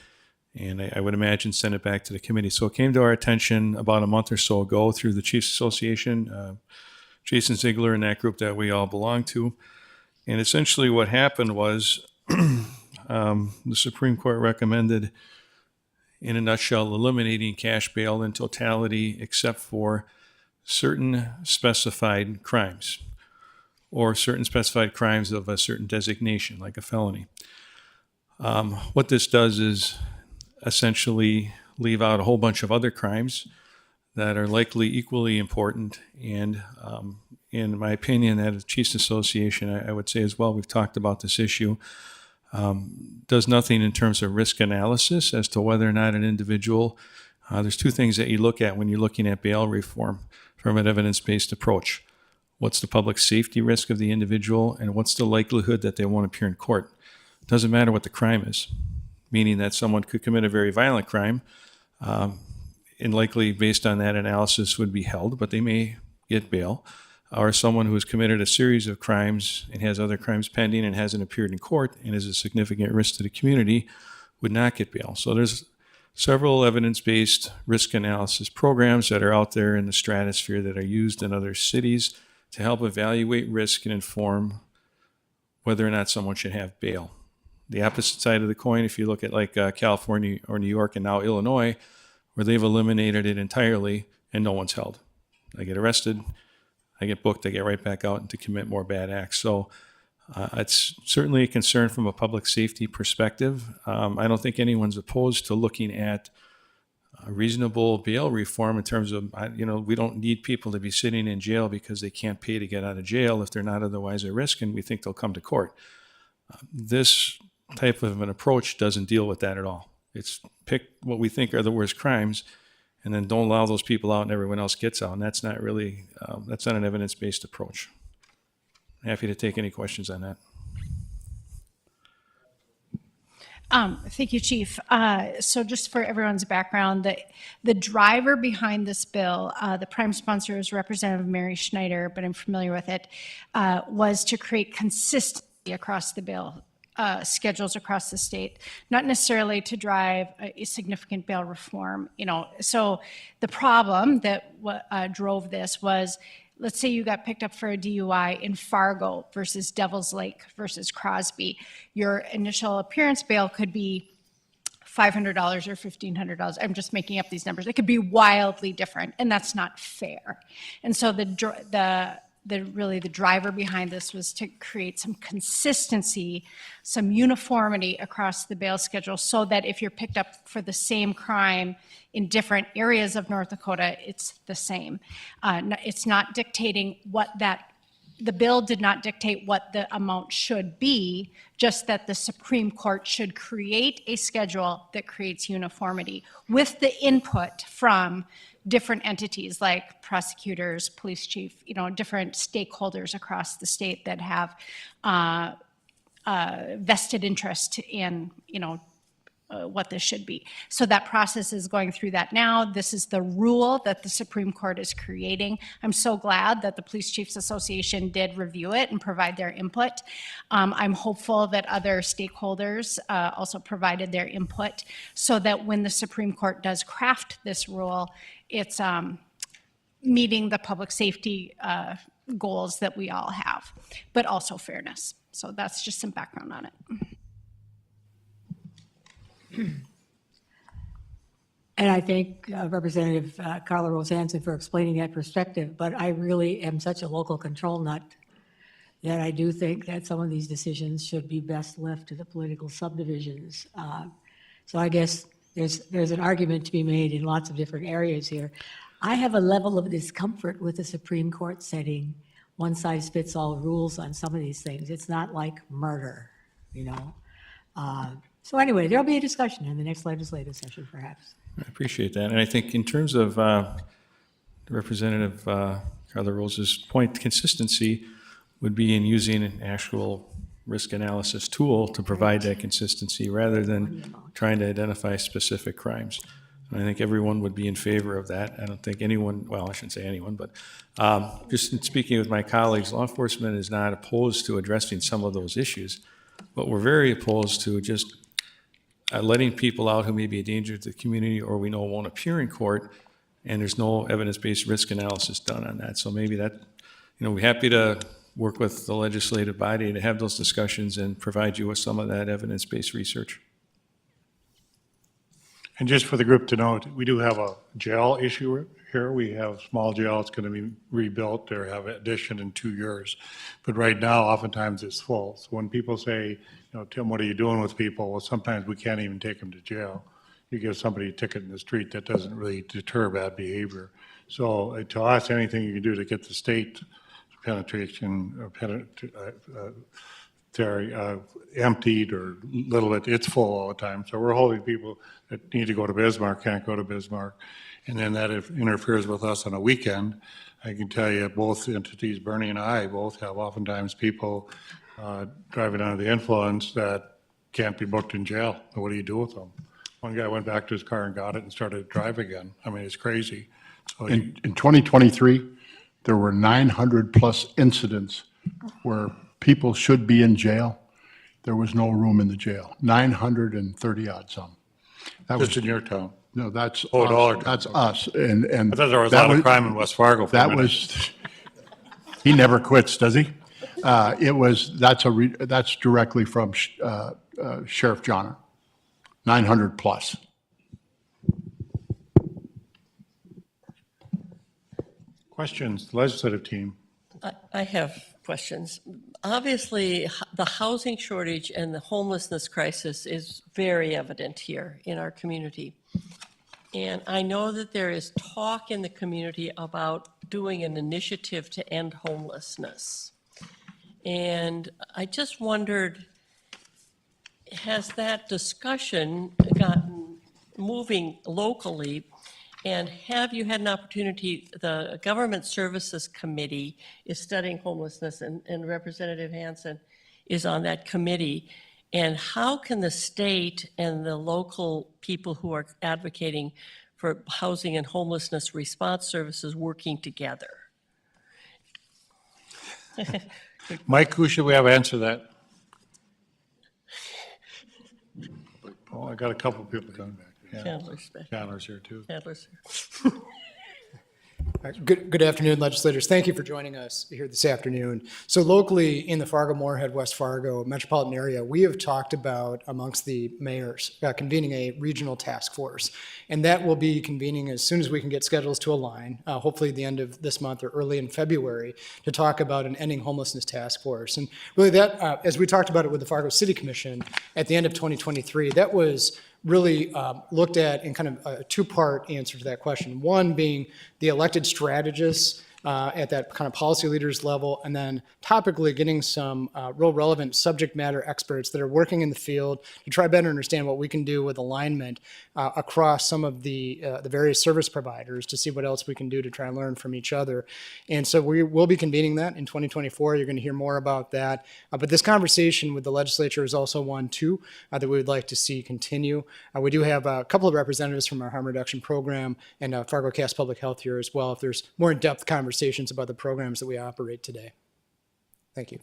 and I would imagine send it back to the committee. So it came to our attention about a month or so ago through the Chiefs Association, Jason Ziegler and that group that we all belong to. And essentially what happened was the Supreme Court recommended, in a nutshell, eliminating cash bail in totality except for certain specified crimes or certain specified crimes of a certain designation, like a felony. What this does is essentially leave out a whole bunch of other crimes that are likely equally important. And in my opinion, at the Chiefs Association, I would say as well, we've talked about this issue, does nothing in terms of risk analysis as to whether or not an individual, there's two things that you look at when you're looking at bail reform from an evidence-based approach. What's the public safety risk of the individual, and what's the likelihood that they won't appear in court? It doesn't matter what the crime is, meaning that someone could commit a very violent crime, and likely based on that analysis would be held, but they may get bail. Or someone who has committed a series of crimes and has other crimes pending and hasn't appeared in court and is a significant risk to the community would not get bail. So there's several evidence-based risk analysis programs that are out there in the stratosphere that are used in other cities to help evaluate risk and inform whether or not someone should have bail. The opposite side of the coin, if you look at like California or New York and now Illinois, where they've eliminated it entirely and no one's held. I get arrested, I get booked, I get right back out and to commit more bad acts. So it's certainly a concern from a public safety perspective. I don't think anyone's opposed to looking at reasonable bail reform in terms of, we don't need people to be sitting in jail because they can't pay to get out of jail if they're not otherwise at risk, and we think they'll come to court. This type of an approach doesn't deal with that at all. It's pick what we think are the worst crimes and then don't allow those people out and everyone else gets out. And that's not really, that's not an evidence-based approach. Happy to take any questions on that. Thank you, Chief. So just for everyone's background, the driver behind this bill, the prime sponsor is Representative Mary Schneider, but I'm familiar with it, was to create consistency across the bill. Schedules across the state, not necessarily to drive a significant bail reform. So the problem that drove this was, let's say you got picked up for a DUI in Fargo versus Devil's Lake versus Crosby. Your initial appearance bail could be $500 or $1,500. I'm just making up these numbers. It could be wildly different, and that's not fair. And so the driver behind this was to create some consistency, some uniformity across the bail schedule so that if you're picked up for the same crime in different areas of North Dakota, it's the same. It's not dictating the bill did not dictate what the amount should be, just that the Supreme Court should create a schedule that creates uniformity with the input from different entities like prosecutors, police chief, different stakeholders across the state that have vested interest in, what this should be. So that process is going through that now. This is the rule that the Supreme Court is creating. I'm so glad that the Police Chiefs Association did review it and provide their input. I'm hopeful that other stakeholders also provided their input so that when the Supreme Court does craft this rule, it's meeting the public safety goals that we all have, but also fairness. So that's just some background on it. And I thank Representative Carla Rose Hansen for explaining that perspective, but I really am such a local control nut that I do think that some of these decisions should be best left to the political subdivisions. So I guess there's an argument to be made in lots of different areas here. I have a level of discomfort with the Supreme Court setting one-size-fits-all rules on some of these things. It's not like murder, you know? So anyway, there'll be a discussion in the next legislative session, perhaps. I appreciate that. And I think in terms of Representative Carla Rose's point, consistency would be in using an actual risk analysis tool to provide that consistency rather than trying to identify specific crimes. And I think everyone would be in favor of that. I don't think anyone, well, I shouldn't say anyone, but just in speaking with my colleagues, law enforcement is not opposed to addressing some of those issues, but we're very opposed to just letting people out who may be a danger to the community or we know won't appear in court, and there's no evidence-based risk analysis done on that. So maybe that, we're happy to work with the legislative body to have those discussions and provide you with some of that evidence-based research. And just for the group to note, we do have a jail issue here. We have a small jail. It's going to be rebuilt or have addition in 2 years. But right now, oftentimes it's full. So when people say, Tim, what are you doing with people? Well, sometimes we can't even take them to jail. You give somebody a ticket in the street, that doesn't really deter bad behavior. So to us, anything you can do to get the state penetration emptied or little bit, it's full all the time. So we're holding people that need to go to Bismarck, can't go to Bismarck. And then that interferes with us on a weekend. I can tell you both entities, Bernie and I, both have oftentimes people driving under the influence that can't be booked in jail. What do you do with them? One guy went back to his car and got it and started to drive again. I mean, it's crazy. So In 2023, there were 900 plus incidents where people should be in jail. There was no room in the jail. 930 odd some. That just in your town. No, that's Oh, us. dollar. That's us. And I thought there was a that lot of crime in West Fargo for a That minute. was, he never quits, does he? That's directly from Sheriff Johnner. 900 plus. Questions, legislative team? I have questions. Obviously, the housing shortage and the homelessness crisis is very evident here in our community. And I know that there is talk in the community about doing an initiative to end homelessness. And I just wondered, has that discussion gotten moving locally? And have you had an opportunity, the Government Services Committee is studying homelessness, and Representative Hansen is on that committee. And how can the state and the local people who are advocating for housing and homelessness response services working together? Mike, who should we have answer that? Oh, I got a couple people coming back. Yeah. Chandler's here too. Chandler's here. Good afternoon, legislators. Thank you for joining us here this afternoon. So locally in the Fargo-Moorhead, West Fargo metropolitan area, we have talked about amongst the mayors convening a regional task force. And that will be convening as soon as we can get schedules to align, hopefully at the end of this month or early in February, to talk about an ending homelessness task force. And really that, as we talked about it with the Fargo City Commission at the end of 2023, that was really looked at in kind of a two-part answer to that question. One being the elected strategists at that kind of policy leaders level, and then topically getting some real relevant subject matter experts that are working in the field to try better understand what we can do with alignment across some of the various service providers to see what else we can do to try and learn from each other. And so we will be convening that in 2024. You're going to hear more about that. But this conversation with the legislature is also one, too, that we would like to see continue. We do have a couple of representatives from our harm reduction program and Fargo Cass Public Health here as well, if there's more in-depth conversations about the programs that we operate today. Thank you.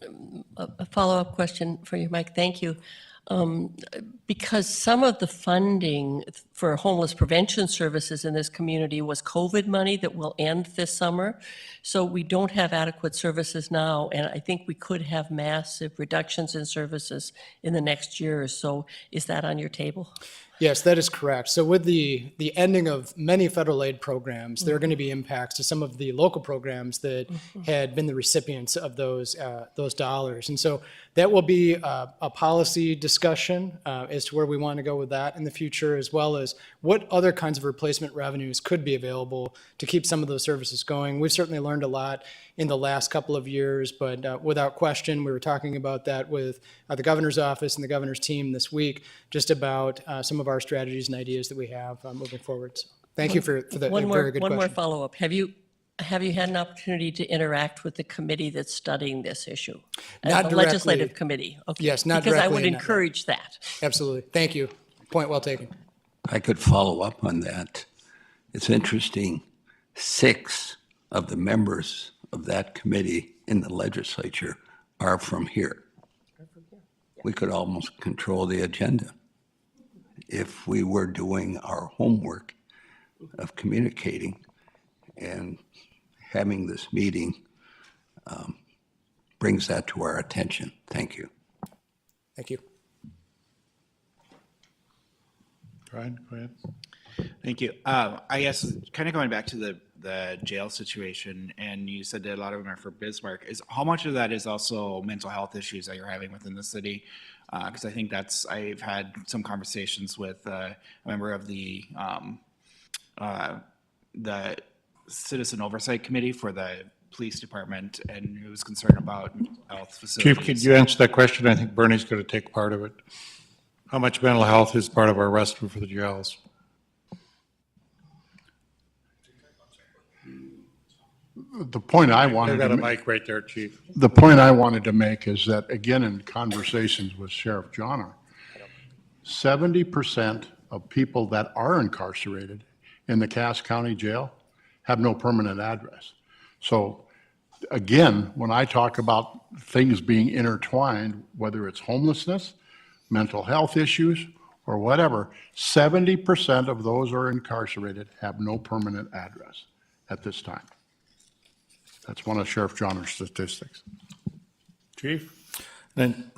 A follow-up question for you, Mike. Thank you. Because some of the funding for homeless prevention services in this community was COVID money that will end this summer. So we don't have adequate services now, and I think we could have massive reductions in services in the next year or so. Is that on your table? Yes, that is correct. So with the ending of many federal aid programs, there are going to be impacts to some of the local programs that had been the recipients of those dollars. And so that will be a policy discussion as to where we want to go with that in the future, as well as what other kinds of replacement revenues could be available to keep some of those services going. We've certainly learned a lot in the last couple of years, but without question, we were talking about that with the governor's office and the governor's team this week, just about some of our strategies and ideas that we have moving forward. So thank you for that very good question. One more follow-up. Have you had an opportunity to interact with the committee that's studying this issue? Not the legislative committee? Okay. Yes, not Because I directly would in that way. encourage that. Absolutely. Thank you. Point well taken. I could follow up on that. It's interesting, 6 of the members of that committee in the legislature are from here. We could almost control the agenda if we were doing our homework of communicating, and having this meeting brings that to our attention. Thank you. Thank you. Brian, go ahead. Thank you. I guess kind of going back to the jail situation, and you said that a lot of them are for Bismarck. How much of that is also mental health issues that you're having within the city? Because I think I've had some conversations with a member of the Citizen Oversight Committee for the police department, and who was concerned about mental health facilities. Chief, could you answer that question? I think Bernie's going to take part of it. How much mental health is part of our rescue for the jails? The point I wanted They've got to a make. mic right there, Chief. The point I wanted to make is that, again, in conversations with Sheriff Johnner, 70% of people that are incarcerated in the Cass County Jail have no permanent address. So again, when I talk about things being intertwined, whether it's homelessness, mental health issues, or whatever, 70% of those who are incarcerated have no permanent address at this time. That's one of Sheriff Johnner's statistics. Chief? And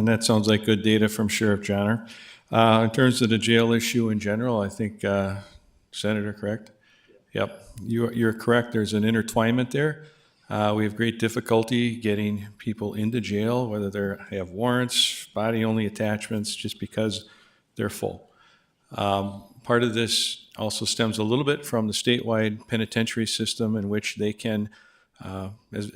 that sounds like good data from Sheriff Johnner. In terms of the jail issue in general, I think, Senator, correct? Yep, you're correct. There's an intertwinement there. We have great difficulty getting people into jail, whether they have warrants, body-only attachments, just because they're full. Part of this also stems a little bit from the statewide penitentiary system, in which they can,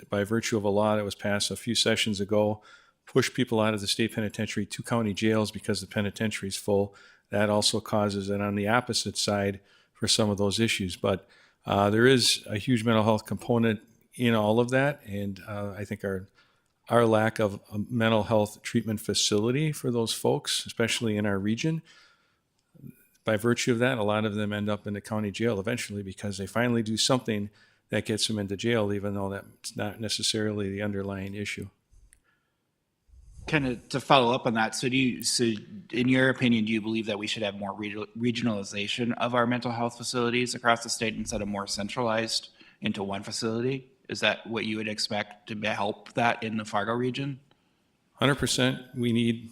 by virtue of a law that was passed a few sessions ago, push people out of the state penitentiary to county jails because the penitentiary is full. That also causes it on the opposite side for some of those issues. But there is a huge mental health component in all of that, and I think our lack of a mental health treatment facility for those folks, especially in our region, by virtue of that, a lot of them end up in the county jail eventually because they finally do something that gets them into jail, even though that's not necessarily the underlying issue. Kind of to follow up on that, so in your opinion, do you believe that we should have more regionalization of our mental health facilities across the state instead of more centralized into one facility? Is that what you would expect to help that in the Fargo region? 100%. We need,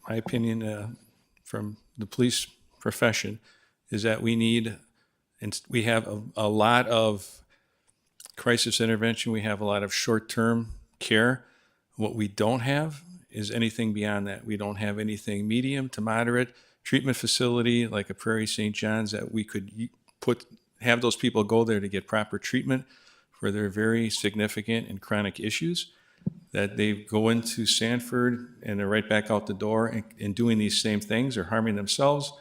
my opinion, from the police profession, is that we have a lot of crisis intervention. We have a lot of short-term care. What we don't have is anything beyond that. We don't have anything medium to moderate treatment facility like a Prairie St. John's that we could have those people go there to get proper treatment for their very significant and chronic issues, that they go into Sanford and they're right back out the door and doing these same things or harming themselves.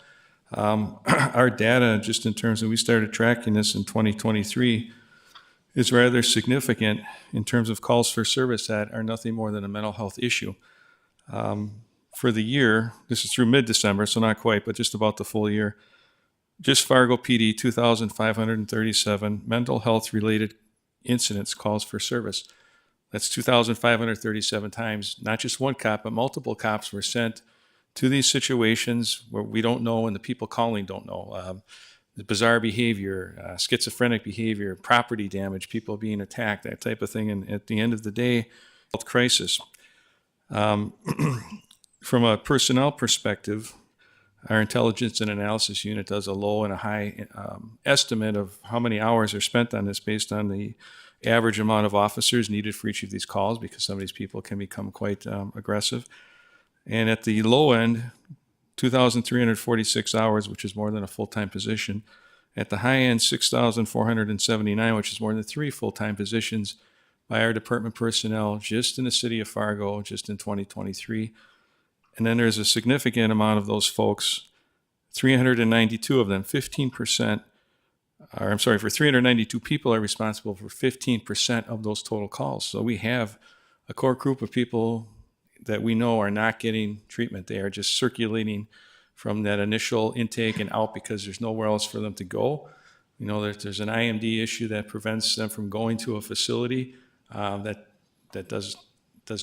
Our data, just in terms of, we started tracking this in 2023, is rather significant in terms of calls for service that are nothing more than a mental health issue. For the year, this is through mid-December, so not quite, but just about the full year, just Fargo PD, 2,537 mental health-related incidents, calls for service. That's 2,537 times. Not just one cop, but multiple cops were sent to these situations where we don't know and the people calling don't know. The bizarre behavior, schizophrenic behavior, property damage, people being attacked, that type of thing. And at the end of the day, health crisis. From a personnel perspective, our intelligence and analysis unit does a low and a high estimate of how many hours are spent on this based on the average amount of officers needed for each of these calls because some of these people can become quite aggressive. And at the low end, 2,346 hours, which is more than a full-time position. At the high end, 6,479, which is more than 3 full-time positions by our department personnel just in the city of Fargo, just in 2023. And then there's a significant amount of those folks, 392 of them, 15%, or I'm sorry, for 392 people are responsible for 15% of those total calls. So we have a core group of people that we know are not getting treatment. They are just circulating from that initial intake and out because there's nowhere else for them to go. You know, there's an IMD issue that prevents them from going to a facility that does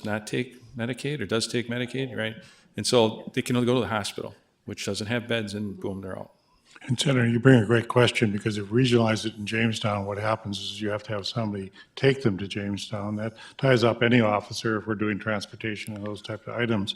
not take Medicaid or does take Medicaid, right? And so they can only go to the hospital, which doesn't have beds, and boom, they're out. And Senator, you bring a great question, because if regionalize it in Jamestown, what happens is you have to have somebody take them to Jamestown. That ties up any officer if we're doing transportation and those types of items.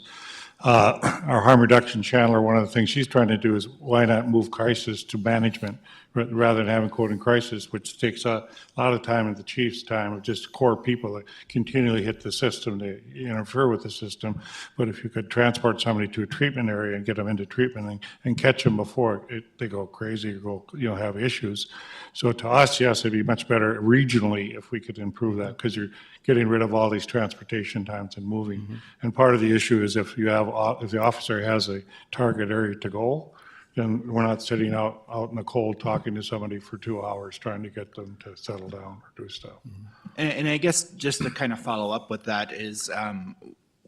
Our harm reduction Chandler, one of the things she's trying to do is why not move crisis to management rather than having code in crisis, which takes a lot of time at the chief's time of just core people that continually hit the system, they interfere with the system. But if you could transport somebody to a treatment area and get them into treatment and catch them before they go crazy or go, have issues. So to us, yes, it'd be much better regionally if we could improve that, because you're getting rid of all these transportation times and moving. Mm-hmm. And part of the issue is if the officer has a target area to go, then we're not sitting out in the cold talking to somebody for 2 hours trying to get them to settle down or do stuff. Mm-hmm. And I guess just to kind of follow up with that is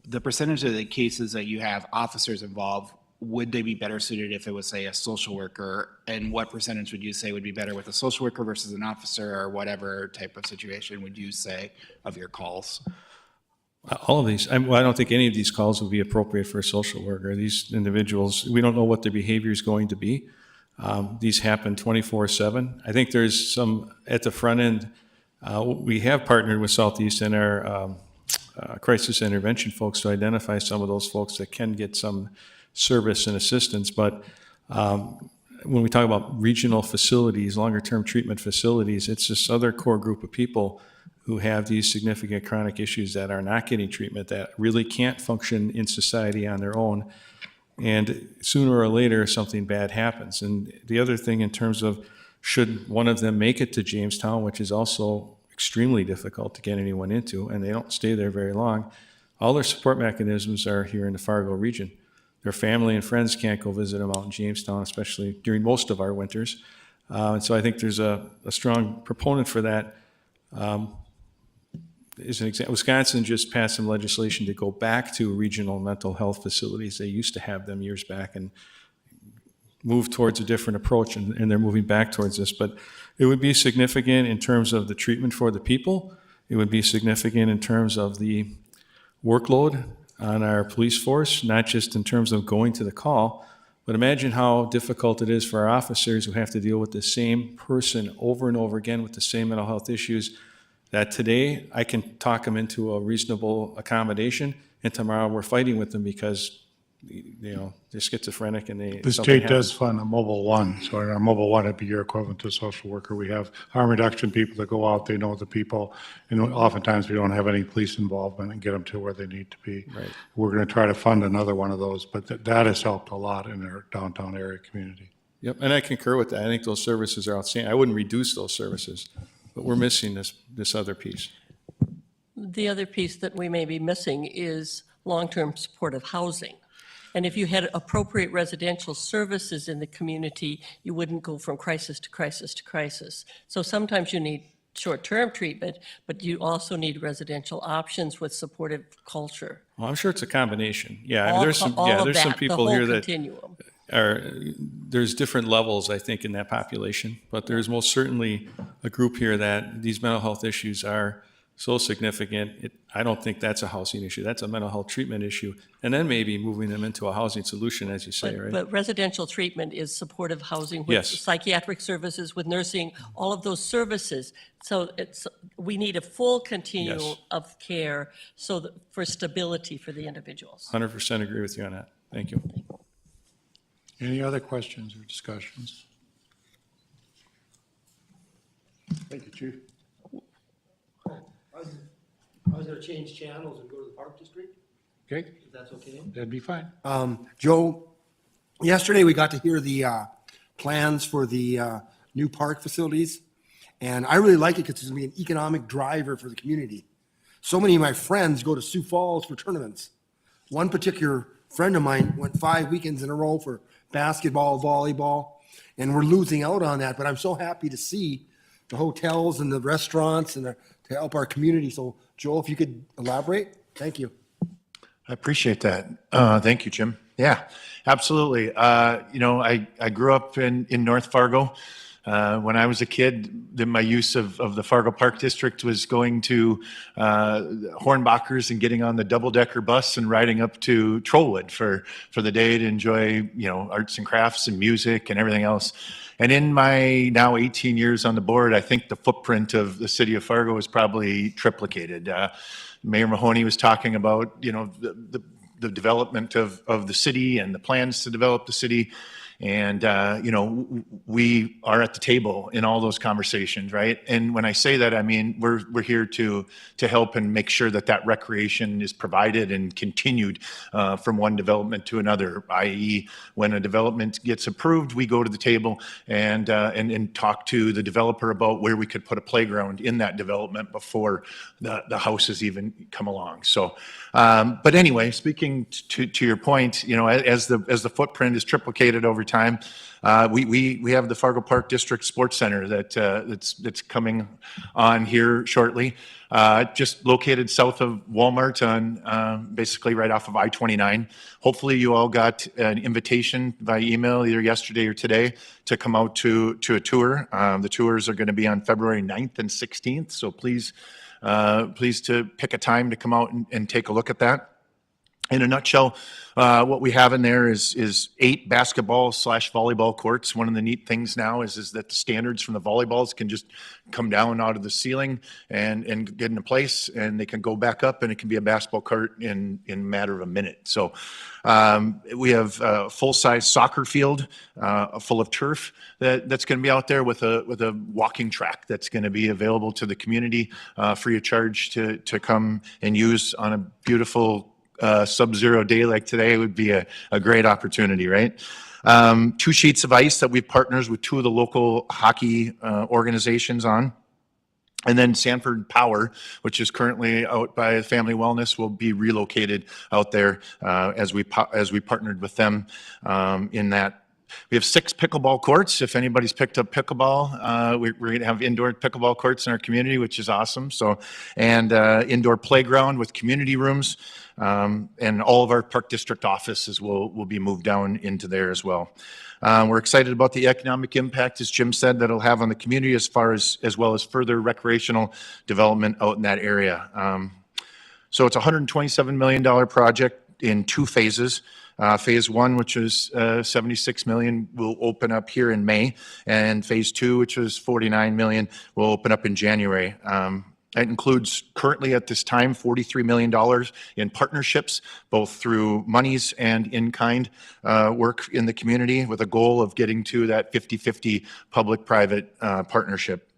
the percentage of the cases that you have officers involved, would they be better suited if it was, say, a social worker? And what percentage would you say would be better with a social worker versus an officer, or whatever type of situation would you say of your calls? All of these. I don't think any of these calls would be appropriate for a social worker. These individuals, we don't know what their behavior is going to be. These happen 24/7. I think there's some at the front end. We have partnered with Southeast and our crisis intervention folks to identify some of those folks that can get some service and assistance. But when we talk about regional facilities, longer term treatment facilities, it's this other core group of people who have these significant chronic issues that are not getting treatment, that really can't function in society on their own. And sooner or later, something bad happens. And the other thing in terms of should one of them make it to Jamestown, which is also extremely difficult to get anyone into, and they don't stay there very long, all their support mechanisms are here in the Fargo region. Their family and friends can't go visit them out in Jamestown, especially during most of our winters. And so I think there's a strong proponent for that. As an example, Wisconsin just passed some legislation to go back to regional mental health facilities. They used to have them years back and move towards a different approach, and they're moving back towards this. But it would be significant in terms of the treatment for the people. It would be significant in terms of the workload on our police force, not just in terms of going to the call, but imagine how difficult it is for our officers who have to deal with the same person over and over again with the same mental health issues, that today I can talk them into a reasonable accommodation, and tomorrow we're fighting with them because they're schizophrenic and The state does fund a Mobile One, so in our Mobile One, it'd be your equivalent to a social worker. We have harm reduction people that go out, they know the people, and oftentimes we don't have any police involvement and get them to where they need to be. Right. We're going to try to fund another one of those, but that has helped a lot in our downtown area community. Yep, and I concur with that. I think those services are outstanding. I wouldn't reduce those services, but we're missing this other piece. The other piece that we may be missing is long-term supportive housing. And if you had appropriate residential services in the community, you wouldn't go from crisis to crisis to crisis. So sometimes you need short-term treatment, but you also need residential options with supportive culture. Well, I'm sure it's a combination. Yeah, All- there's some all of there's some that, the people whole here that continuum. there's different levels, I think, in that population, but there's most certainly a group here that these mental health issues are so significant. I don't think that's a housing issue. That's a mental health treatment issue. And then maybe moving them into a housing solution, as you say, right? But residential treatment is supportive housing with Yes. psychiatric services, with nursing, all of those services. So we need a full continuum Yes. of care for stability for the individuals. 100% agree with you on that. Thank you. Any other questions or discussions? Thank you, Chief. I was gonna change channels and go to the Park District, Okay, if that's okay. that'd be fine. Joe, yesterday we got to hear the plans for the new park facilities, and I really like it because it's gonna be an economic driver for the community. So many of my friends go to Sioux Falls for tournaments. One particular friend of mine went 5 weekends in a row for basketball, volleyball, and we're losing out on that, but I'm so happy to see the hotels and the restaurants and to help our community. So Joel, if you could elaborate, thank you. I appreciate that. Thank you, Jim. Yeah, absolutely. I grew up in North Fargo. When I was a kid, my use of the Fargo Park District was going to Hornbachers and getting on the double-decker bus and riding up to Trollwood for the day to enjoy, arts and crafts and music and everything else. And in my now 18 years on the board, I think the footprint of the city of Fargo is probably triplicated. Mayor Mahoney was talking about, the development of the city and the plans to develop the city. And, we are at the table in all those conversations, right? And when I say that, I mean, we're here to help and make sure that recreation is provided and continued from one development to another, i.e. when a development gets approved, we go to the table and talk to the developer about where we could put a playground in that development before the houses even come along. So, but anyway, speaking to your point, as the footprint is triplicated over time, we have the Fargo Park District Sports Center that's coming on here shortly, just located south of Walmart on basically right off of I-29. Hopefully you all got an invitation by email either yesterday or today to come out to a tour. The tours are going to be on February 9th and 16th, so please to pick a time to come out and take a look at that. In a nutshell, what we have in there is 8 basketball/volleyball courts. One of the neat things now is that the standards from the volleyballs can just come down out of the ceiling and get into place, and they can go back up, and it can be a basketball court in a matter of a minute. So we have a full-size soccer field full of turf that's going to be out there with a walking track that's going to be available to the community free of charge to come and use on a beautiful sub-zero day like today. Would be a great opportunity, right? 2 sheets of ice that we've partnered with 2 of the local hockey organizations on. And then Sanford Power, which is currently out by Family Wellness, will be relocated out there as we partnered with them in that. We have 6 pickleball courts. If anybody's picked up pickleball, we're going to have indoor pickleball courts in our community, which is awesome. So, and indoor playground with community rooms, and all of our Park District offices will be moved down into there as well. We're excited about the economic impact, as Jim said, that it'll have on the community as well as further recreational development out in that area. So it's a $127 million project in 2 phases. Phase 1, which is $76 million, will open up here in May, and Phase 2, which is $49 million, will open up in January. It includes currently at this time $43 million in partnerships, both through monies and in-kind work in the community, with a goal of getting to that 50-50 public-private partnership.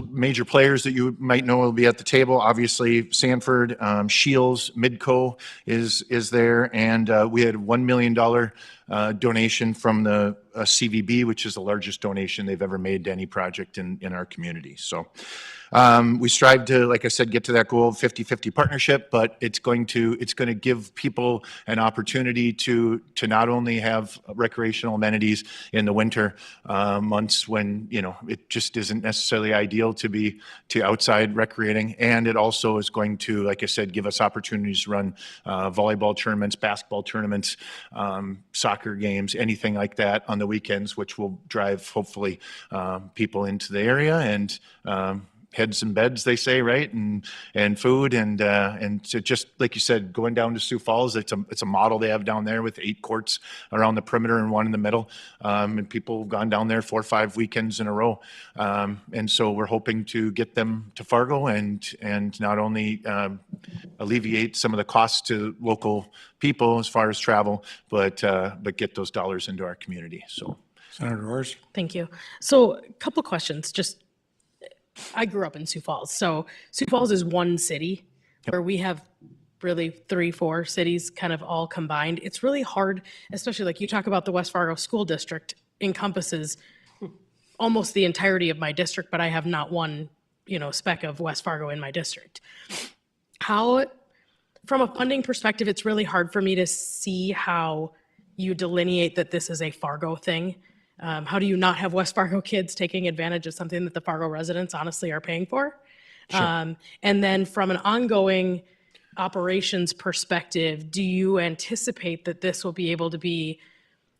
Major players that you might know will be at the table. Obviously, Sanford, Shields, Midco is there, and we had $1 million donation from the CVB, which is the largest donation they've ever made to any project in our community. So we strive to, like I said, get to that goal of 50-50 partnership, but it's going to give people an opportunity to not only have recreational amenities in the winter months when it just isn't necessarily ideal to be outside recreating, and it also is going to, like I said, give us opportunities to run volleyball tournaments, basketball tournaments, soccer games, anything like that on the weekends, which will drive hopefully people into the area and heads and beds, they say, right? And food and so just like you said, going down to Sioux Falls, it's a model they have down there with 8 courts around the perimeter and 1 in the middle. And people have gone down there 4 or 5 weekends in a row. And so we're hoping to get them to Fargo and not only alleviate some of the costs to local people as far as travel, but get those dollars into our community. So, Senator Orrs? Thank you. So a couple questions, just I grew up in Sioux Falls. So Sioux Falls is one city where we have really 3, 4 cities kind of all combined. It's really hard, especially like you talk about the West Fargo School District encompasses almost the entirety of my district, but I have not one, speck of West Fargo in my district. How, from a funding perspective, it's really hard for me to see how you delineate that this is a Fargo thing. How do you not have West Fargo kids taking advantage of something that the Fargo residents honestly are paying for? Sure. And then from an ongoing operations perspective, do you anticipate that this will be able to be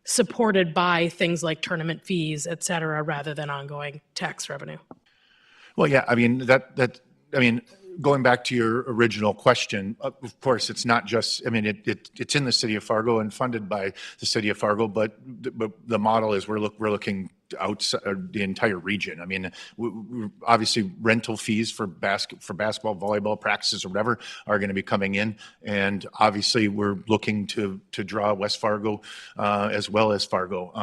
supported by things like tournament fees, et cetera, rather than ongoing tax revenue? Well, yeah, I mean, going back to your original question, of course, it's not just, it's in the city of Fargo and funded by the city of Fargo, but the model is we're looking outside the entire region. I mean, obviously rental fees for basketball, volleyball practices or whatever are going to be coming in. And obviously we're looking to draw West Fargo as well as Fargo.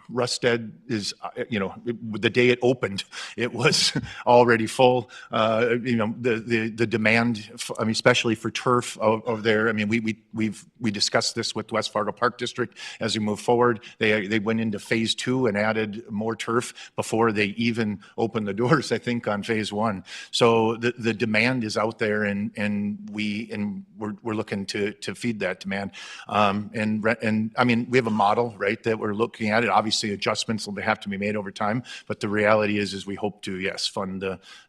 Rusted is, the day it opened, it was already full. The demand, especially for turf over there. I mean, we discussed this with West Fargo Park District as we move forward. They went into phase 2 and added more turf before they even opened the doors, I think, on phase 1. So the demand is out there, and we're looking to feed that demand. And I mean, we have a model, right, that we're looking at. It obviously adjustments will have to be made over time, but the reality is we hope to, yes, fund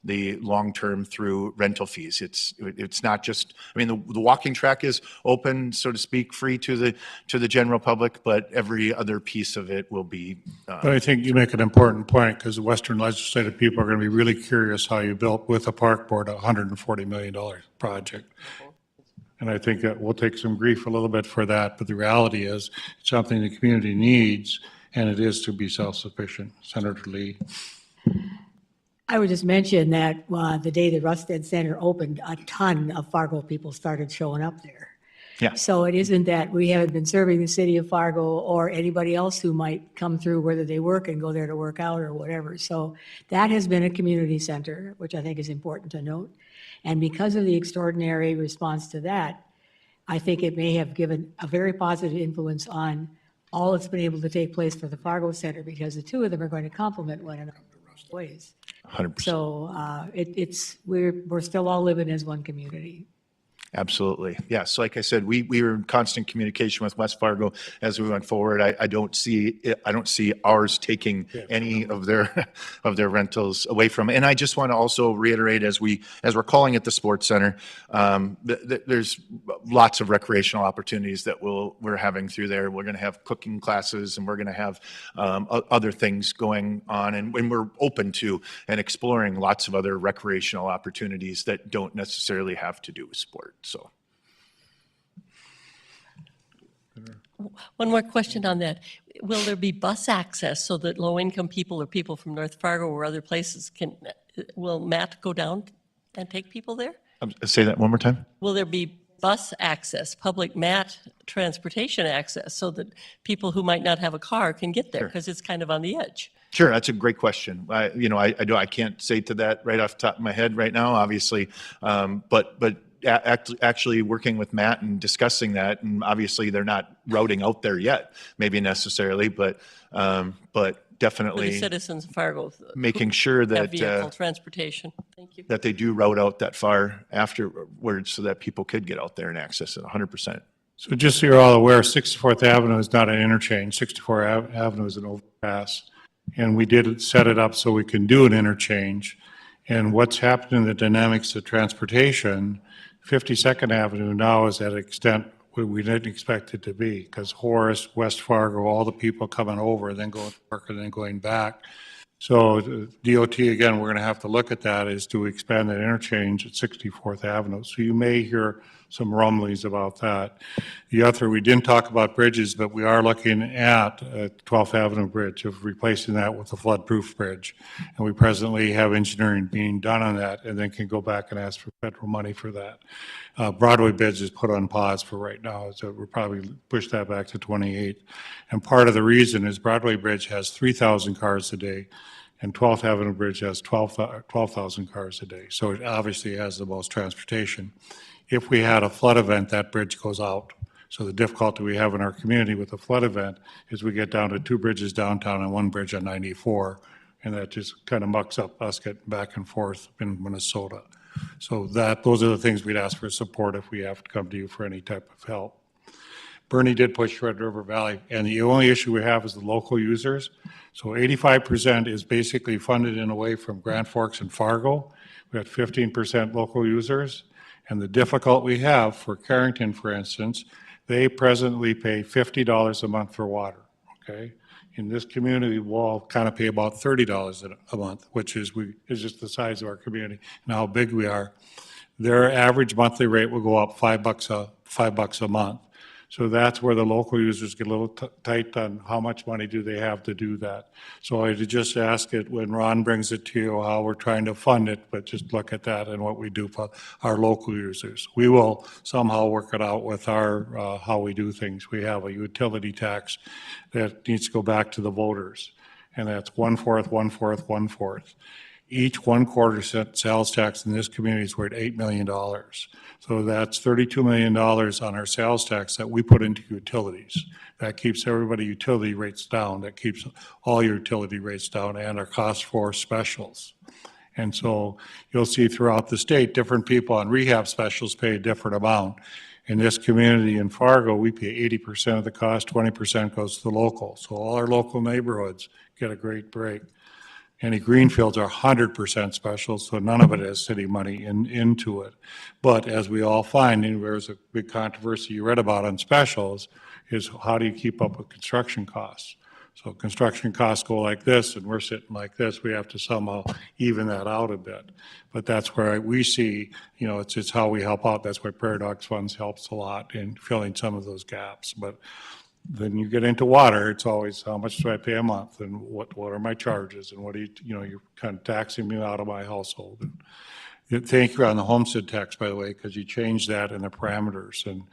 the long term through rental fees. It's not just, the walking track is open, so to speak, free to the general public, but every other piece of it will be. But I think you make an important point, because the Western legislative people are going to be really curious how you built with a park board a $140 million project. And I think that we'll take some grief a little bit for that, but the reality is it's something the community needs, and it is to be self-sufficient. Senator Lee. I would just mention that the day the Rusted Center opened, a ton of Fargo people started showing up there. Yeah. So it isn't that we haven't been serving the city of Fargo or anybody else who might come through, whether they work and go there to work out or whatever. So that has been a community center, which I think is important to note. And because of the extraordinary response to that, I think it may have given a very positive influence on all that's been able to take place for the Fargo Center, because the two of them are going to complement one another in ways. 100%. So we're still all living as one community. Absolutely. Yeah. So like I said, we were in constant communication with West Fargo as we went forward. I don't see ours taking any of their rentals away from it. And I just want to also reiterate, as we're calling it the Sports Center, there's lots of recreational opportunities that we're having through there. We're going to have cooking classes, and we're going to have other things going on, and we're open to and exploring lots of other recreational opportunities that don't necessarily have to do with sport. So, one more question on that. Will there be bus access so that low-income people or people from North Fargo or other places will Matt go down and take people there? Say that one more time. Will there be bus access, public Matt transportation access, so that people who might not have a car can get there, because it's kind of on the edge? Sure, that's a great question. I can't say to that right off the top of my head right now, obviously, but actually working with Matt and discussing that, and obviously they're not routing out there yet, maybe necessarily, but definitely for the citizens of Fargo, making sure that have vehicle transportation. Thank you. That they do route out that far afterwards, so that people could get out there and access it 100%. So just so you're all aware, 64th Avenue is not an interchange. 64th Avenue is an overpass. And we did set it up so we can do an interchange. And what's happened in the dynamics of transportation, 52nd Avenue now is at an extent where we didn't expect it to be, because Horace, West Fargo, all the people coming over, then going to work and then going back. So DOT, again, we're going to have to look at that, is to expand that interchange at 64th Avenue. So you may hear some rumblings about that. The other, we didn't talk about bridges, but we are looking at 12th Avenue Bridge, of replacing that with a flood-proof bridge. And we presently have engineering being done on that, and then can go back and ask for federal money for that. Broadway Bridge is put on pause for right now, so we'll probably push that back to 28. And part of the reason is Broadway Bridge has 3,000 cars a day. and 12th Avenue Bridge has 12,000 cars a day. So it obviously has the most transportation. If we had a flood event, that bridge goes out. So the difficulty we have in our community with a flood event is we get down to 2 bridges downtown and 1 bridge on 94, and that just kind of mucks up us getting back and forth in Minnesota. So those are the things we'd ask for support if we have to come to you for any type of help. Bernie did push Red River Valley, and the only issue we have is the local users. So 85% is basically funded in a way from Grand Forks and Fargo. We have 15% local users, and the difficult we have for Carrington, for instance, they presently pay $50 a month for water, okay? In this community, we'll all kind of pay about $30 a month, which is just the size of our community and how big we are. Their average monthly rate will go up $5 a month. So that's where the local users get a little tight on how much money do they have to do that. So I just ask it when Ron brings it to you, how we're trying to fund it, but just look at that and what we do for our local users. We will somehow work it out with our, how we do things. We have a utility tax that needs to go back to the voters, and that's 1/4, 1/4, 1/4. Each 1/4 sales tax in this community is worth $8 million. So that's $32 million on our sales tax that we put into utilities. That keeps everybody utility rates down. That keeps all your utility rates down and our cost for specials. And so you'll see throughout the state, different people on rehab specials pay a different amount. In this community in Fargo, we pay 80% of the cost, 20% goes to the local. So all our local neighborhoods get a great break. Any greenfields are 100% special, so none of it has city money into it. But as we all find, and there's a big controversy you read about on specials, is how do you keep up with construction costs? So construction costs go like this, and we're sitting like this. We have to somehow even that out a bit. But that's where we see, it's how we help out. That's why Paradox Funds helps a lot in filling some of those gaps. But then you get into water, it's always how much do I pay a month, and what are my charges, and what do you're kind of taxing me out of my household. And thank you on the homestead tax, by the way, because you changed that in the parameters, and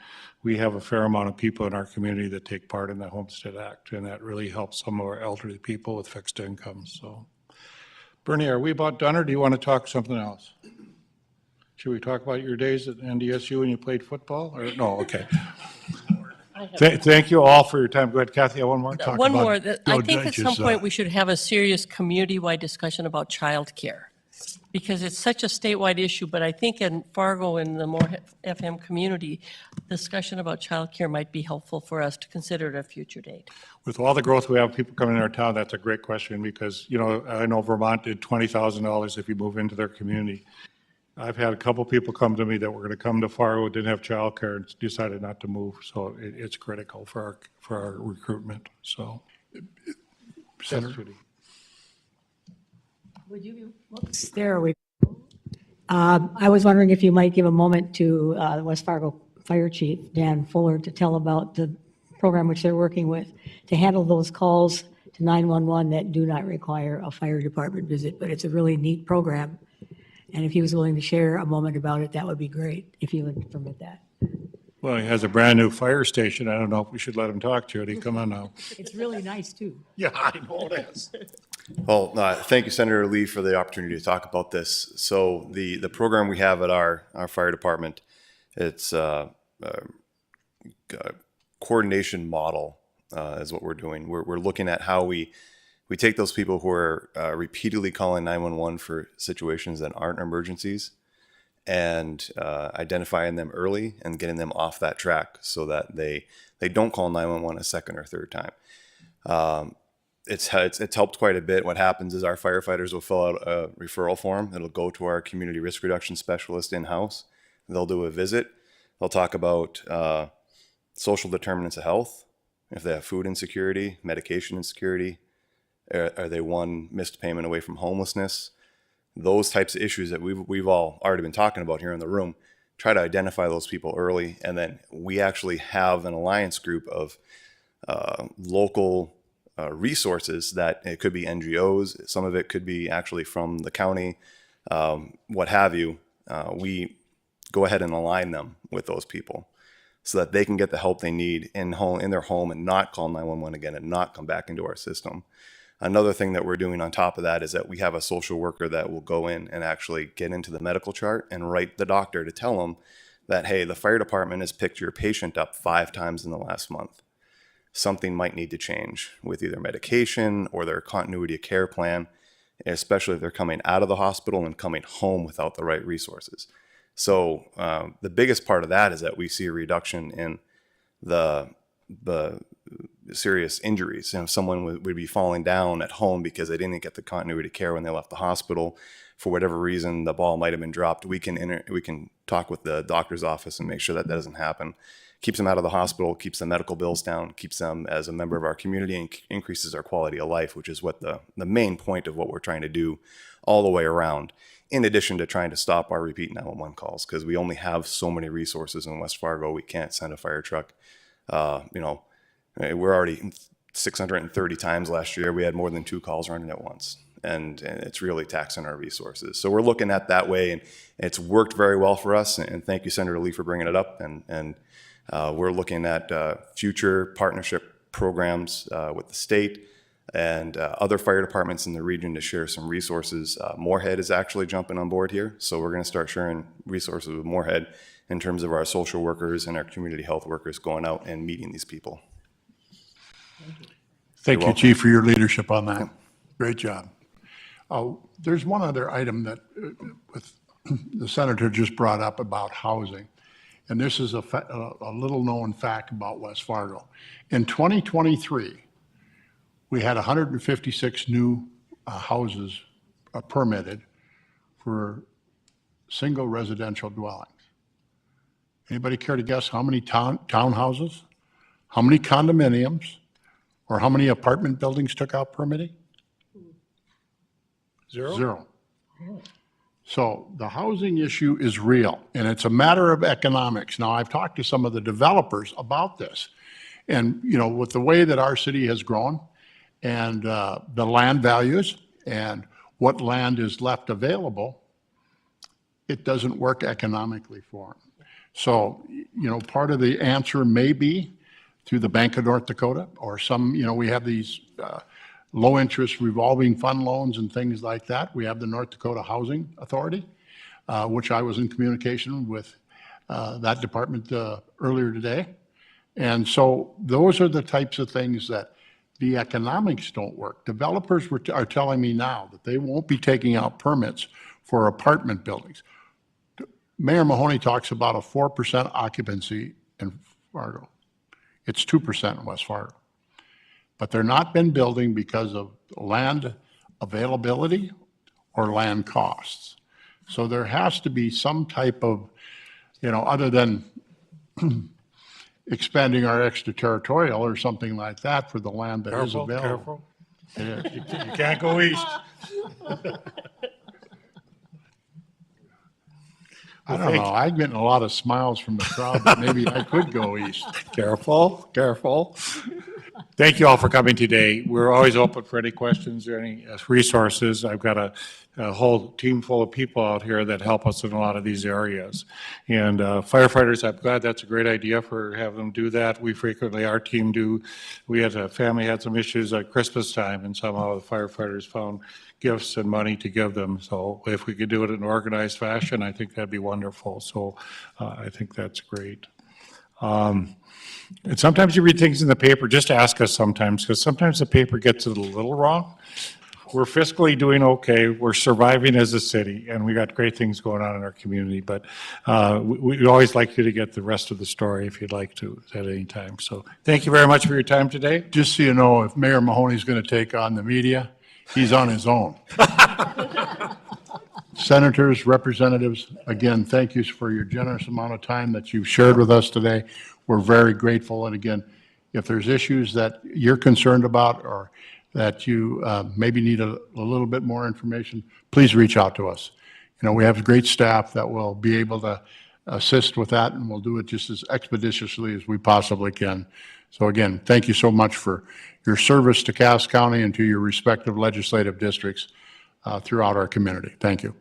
we have a fair amount of people in our community that take part in the Homestead Act, and that really helps some of our elderly people with fixed incomes. So, Bernie, are we about done, or do you want to talk something else? Should we talk about your days at NDSU when you played football? Or no, okay. Thank you all for your time. Go ahead, Kathy, one more. One more. I think at some point we should have a serious community-wide discussion about childcare, because it's such a statewide issue, but I think in Fargo and the Moore FM community, discussion about childcare might be helpful for us to consider at a future date. With all the growth we have, people coming in our town, that's a great question, because, I know Vermont did $20,000 if you move into their community. I've had a couple people come to me that were going to come to Fargo, didn't have childcare, and decided not to move. So it's critical for our recruitment. So, Senator. Would you, whoops, there we go. I was wondering if you might give a moment to the West Fargo Fire Chief, Dan Fuller, to tell about the program which they're working with to handle those calls to 911 that do not require a fire department visit, but it's a really neat program. And if he was willing to share a moment about it, that would be great, if you would permit that. Well, he has a brand-new fire station. I don't know if we should let him talk, Judy. Come on now. It's really nice, too. Yeah, I know it is. Well, thank you, Senator Lee, for the opportunity to talk about this. So the program we have at our fire department, it's a coordination model is what we're doing. We're looking at how we take those people who are repeatedly calling 911 for situations that aren't emergencies, and identifying them early and getting them off that track so that they don't call 911 a second or third time. It's helped quite a bit. What happens is our firefighters will fill out a referral form. It'll go to our community risk reduction specialist in-house. They'll do a visit. They'll talk about social determinants of health, if they have food insecurity, medication insecurity, are they one missed payment away from homelessness? Those types of issues that we've all already been talking about here in the room. Try to identify those people early, and then we actually have an alliance group of local resources that it could be NGOs, some of it could be actually from the county, what have you. We go ahead and align them with those people so that they can get the help they need in their home and not call 911 again and not come back into our system. Another thing that we're doing on top of that is that we have a social worker that will go in and actually get into the medical chart and write the doctor to tell them that, hey, the fire department has picked your patient up 5 times in the last month. Something might need to change with either medication or their continuity of care plan, especially if they're coming out of the hospital and coming home without the right resources. So the biggest part of that is that we see a reduction in the serious injuries. You know, someone would be falling down at home because they didn't get the continuity of care when they left the hospital. For whatever reason, the ball might have been dropped. We can talk with the doctor's office and make sure that doesn't happen. Keeps them out of the hospital, keeps the medical bills down, keeps them as a member of our community, and increases our quality of life, which is what the main point of what we're trying to do all the way around, in addition to trying to stop our repeat 911 calls, because we only have so many resources in West Fargo. We can't send a fire truck. We're already 630 times last year. We had more than 2 calls running at once. And it's really taxing our resources. So we're looking at that way, and it's worked very well for us. And thank you, Senator Lee, for bringing it up. And we're looking at future partnership programs with the state and other fire departments in the region to share some resources. Moorhead is actually jumping on board here. So we're going to start sharing resources with Moorhead in terms of our social workers and our community health workers going out and meeting these people. Thank you, Chief, for your leadership on that. Great job. There's one other item that the Senator just brought up about housing. And this is a little known fact about West Fargo. In 2023, we had 156 new houses permitted for single residential dwellings. Anybody care to guess how many townhouses, how many condominiums, or how many apartment buildings took out permitting? Zero. So the housing issue is real, and it's a matter of economics. Now, I've talked to some of the developers about this. And, you know, with the way that our city has grown and the land values and what land is left available, it doesn't work economically for them. So, you know, part of the answer may be through the Bank of North Dakota, or some, you know, we have these low-interest revolving fund loans and things like that. We have the North Dakota Housing Authority, which I was in communication with that department earlier today. And so those are the types of things that the economics don't work. Developers are telling me now that they won't be taking out permits for apartment buildings. Mayor Mahoney talks about a 4% occupancy in Fargo. It's 2% in West Fargo. But they're not been building because of land availability or land costs. So there has to be some type of, you know, other than expanding our extraterritorial or something like that for the land that is available. Careful. You can't go east. I don't know. I'm getting a lot of smiles from the crowd, but maybe I could go east. Careful. Thank you all for coming today. We're always open for any questions or any resources. I've got a whole team full of people out here that help us in a lot of these areas. And firefighters, I'm glad that's a great idea for having them do that. We frequently, our team do. We had a family had some issues at Christmas time, and somehow the firefighters found gifts and money to give them. So if we could do it in an organized fashion, I think that'd be wonderful. So I think that's great. And sometimes you read things in the paper, just ask us sometimes, because sometimes the paper gets it a little wrong. We're fiscally doing okay. We're surviving as a city, and we got great things going on in our community. But we'd always like you to get the rest of the story if you'd like to at any time. So thank you very much for your time today. Just so you know, if Mayor Mahoney's going to take on the media, he's on his own. Senators, representatives, again, thank you for your generous amount of time that you've shared with us today. We're very grateful. And again, if there's issues that you're concerned about or that you maybe need a little bit more information, please reach out to us. You know, we have great staff that will be able to assist with that, and we'll do it just as expeditiously as we possibly can. So again, thank you so much for your service to Cass County and to your respective legislative districts throughout our community. Thank you.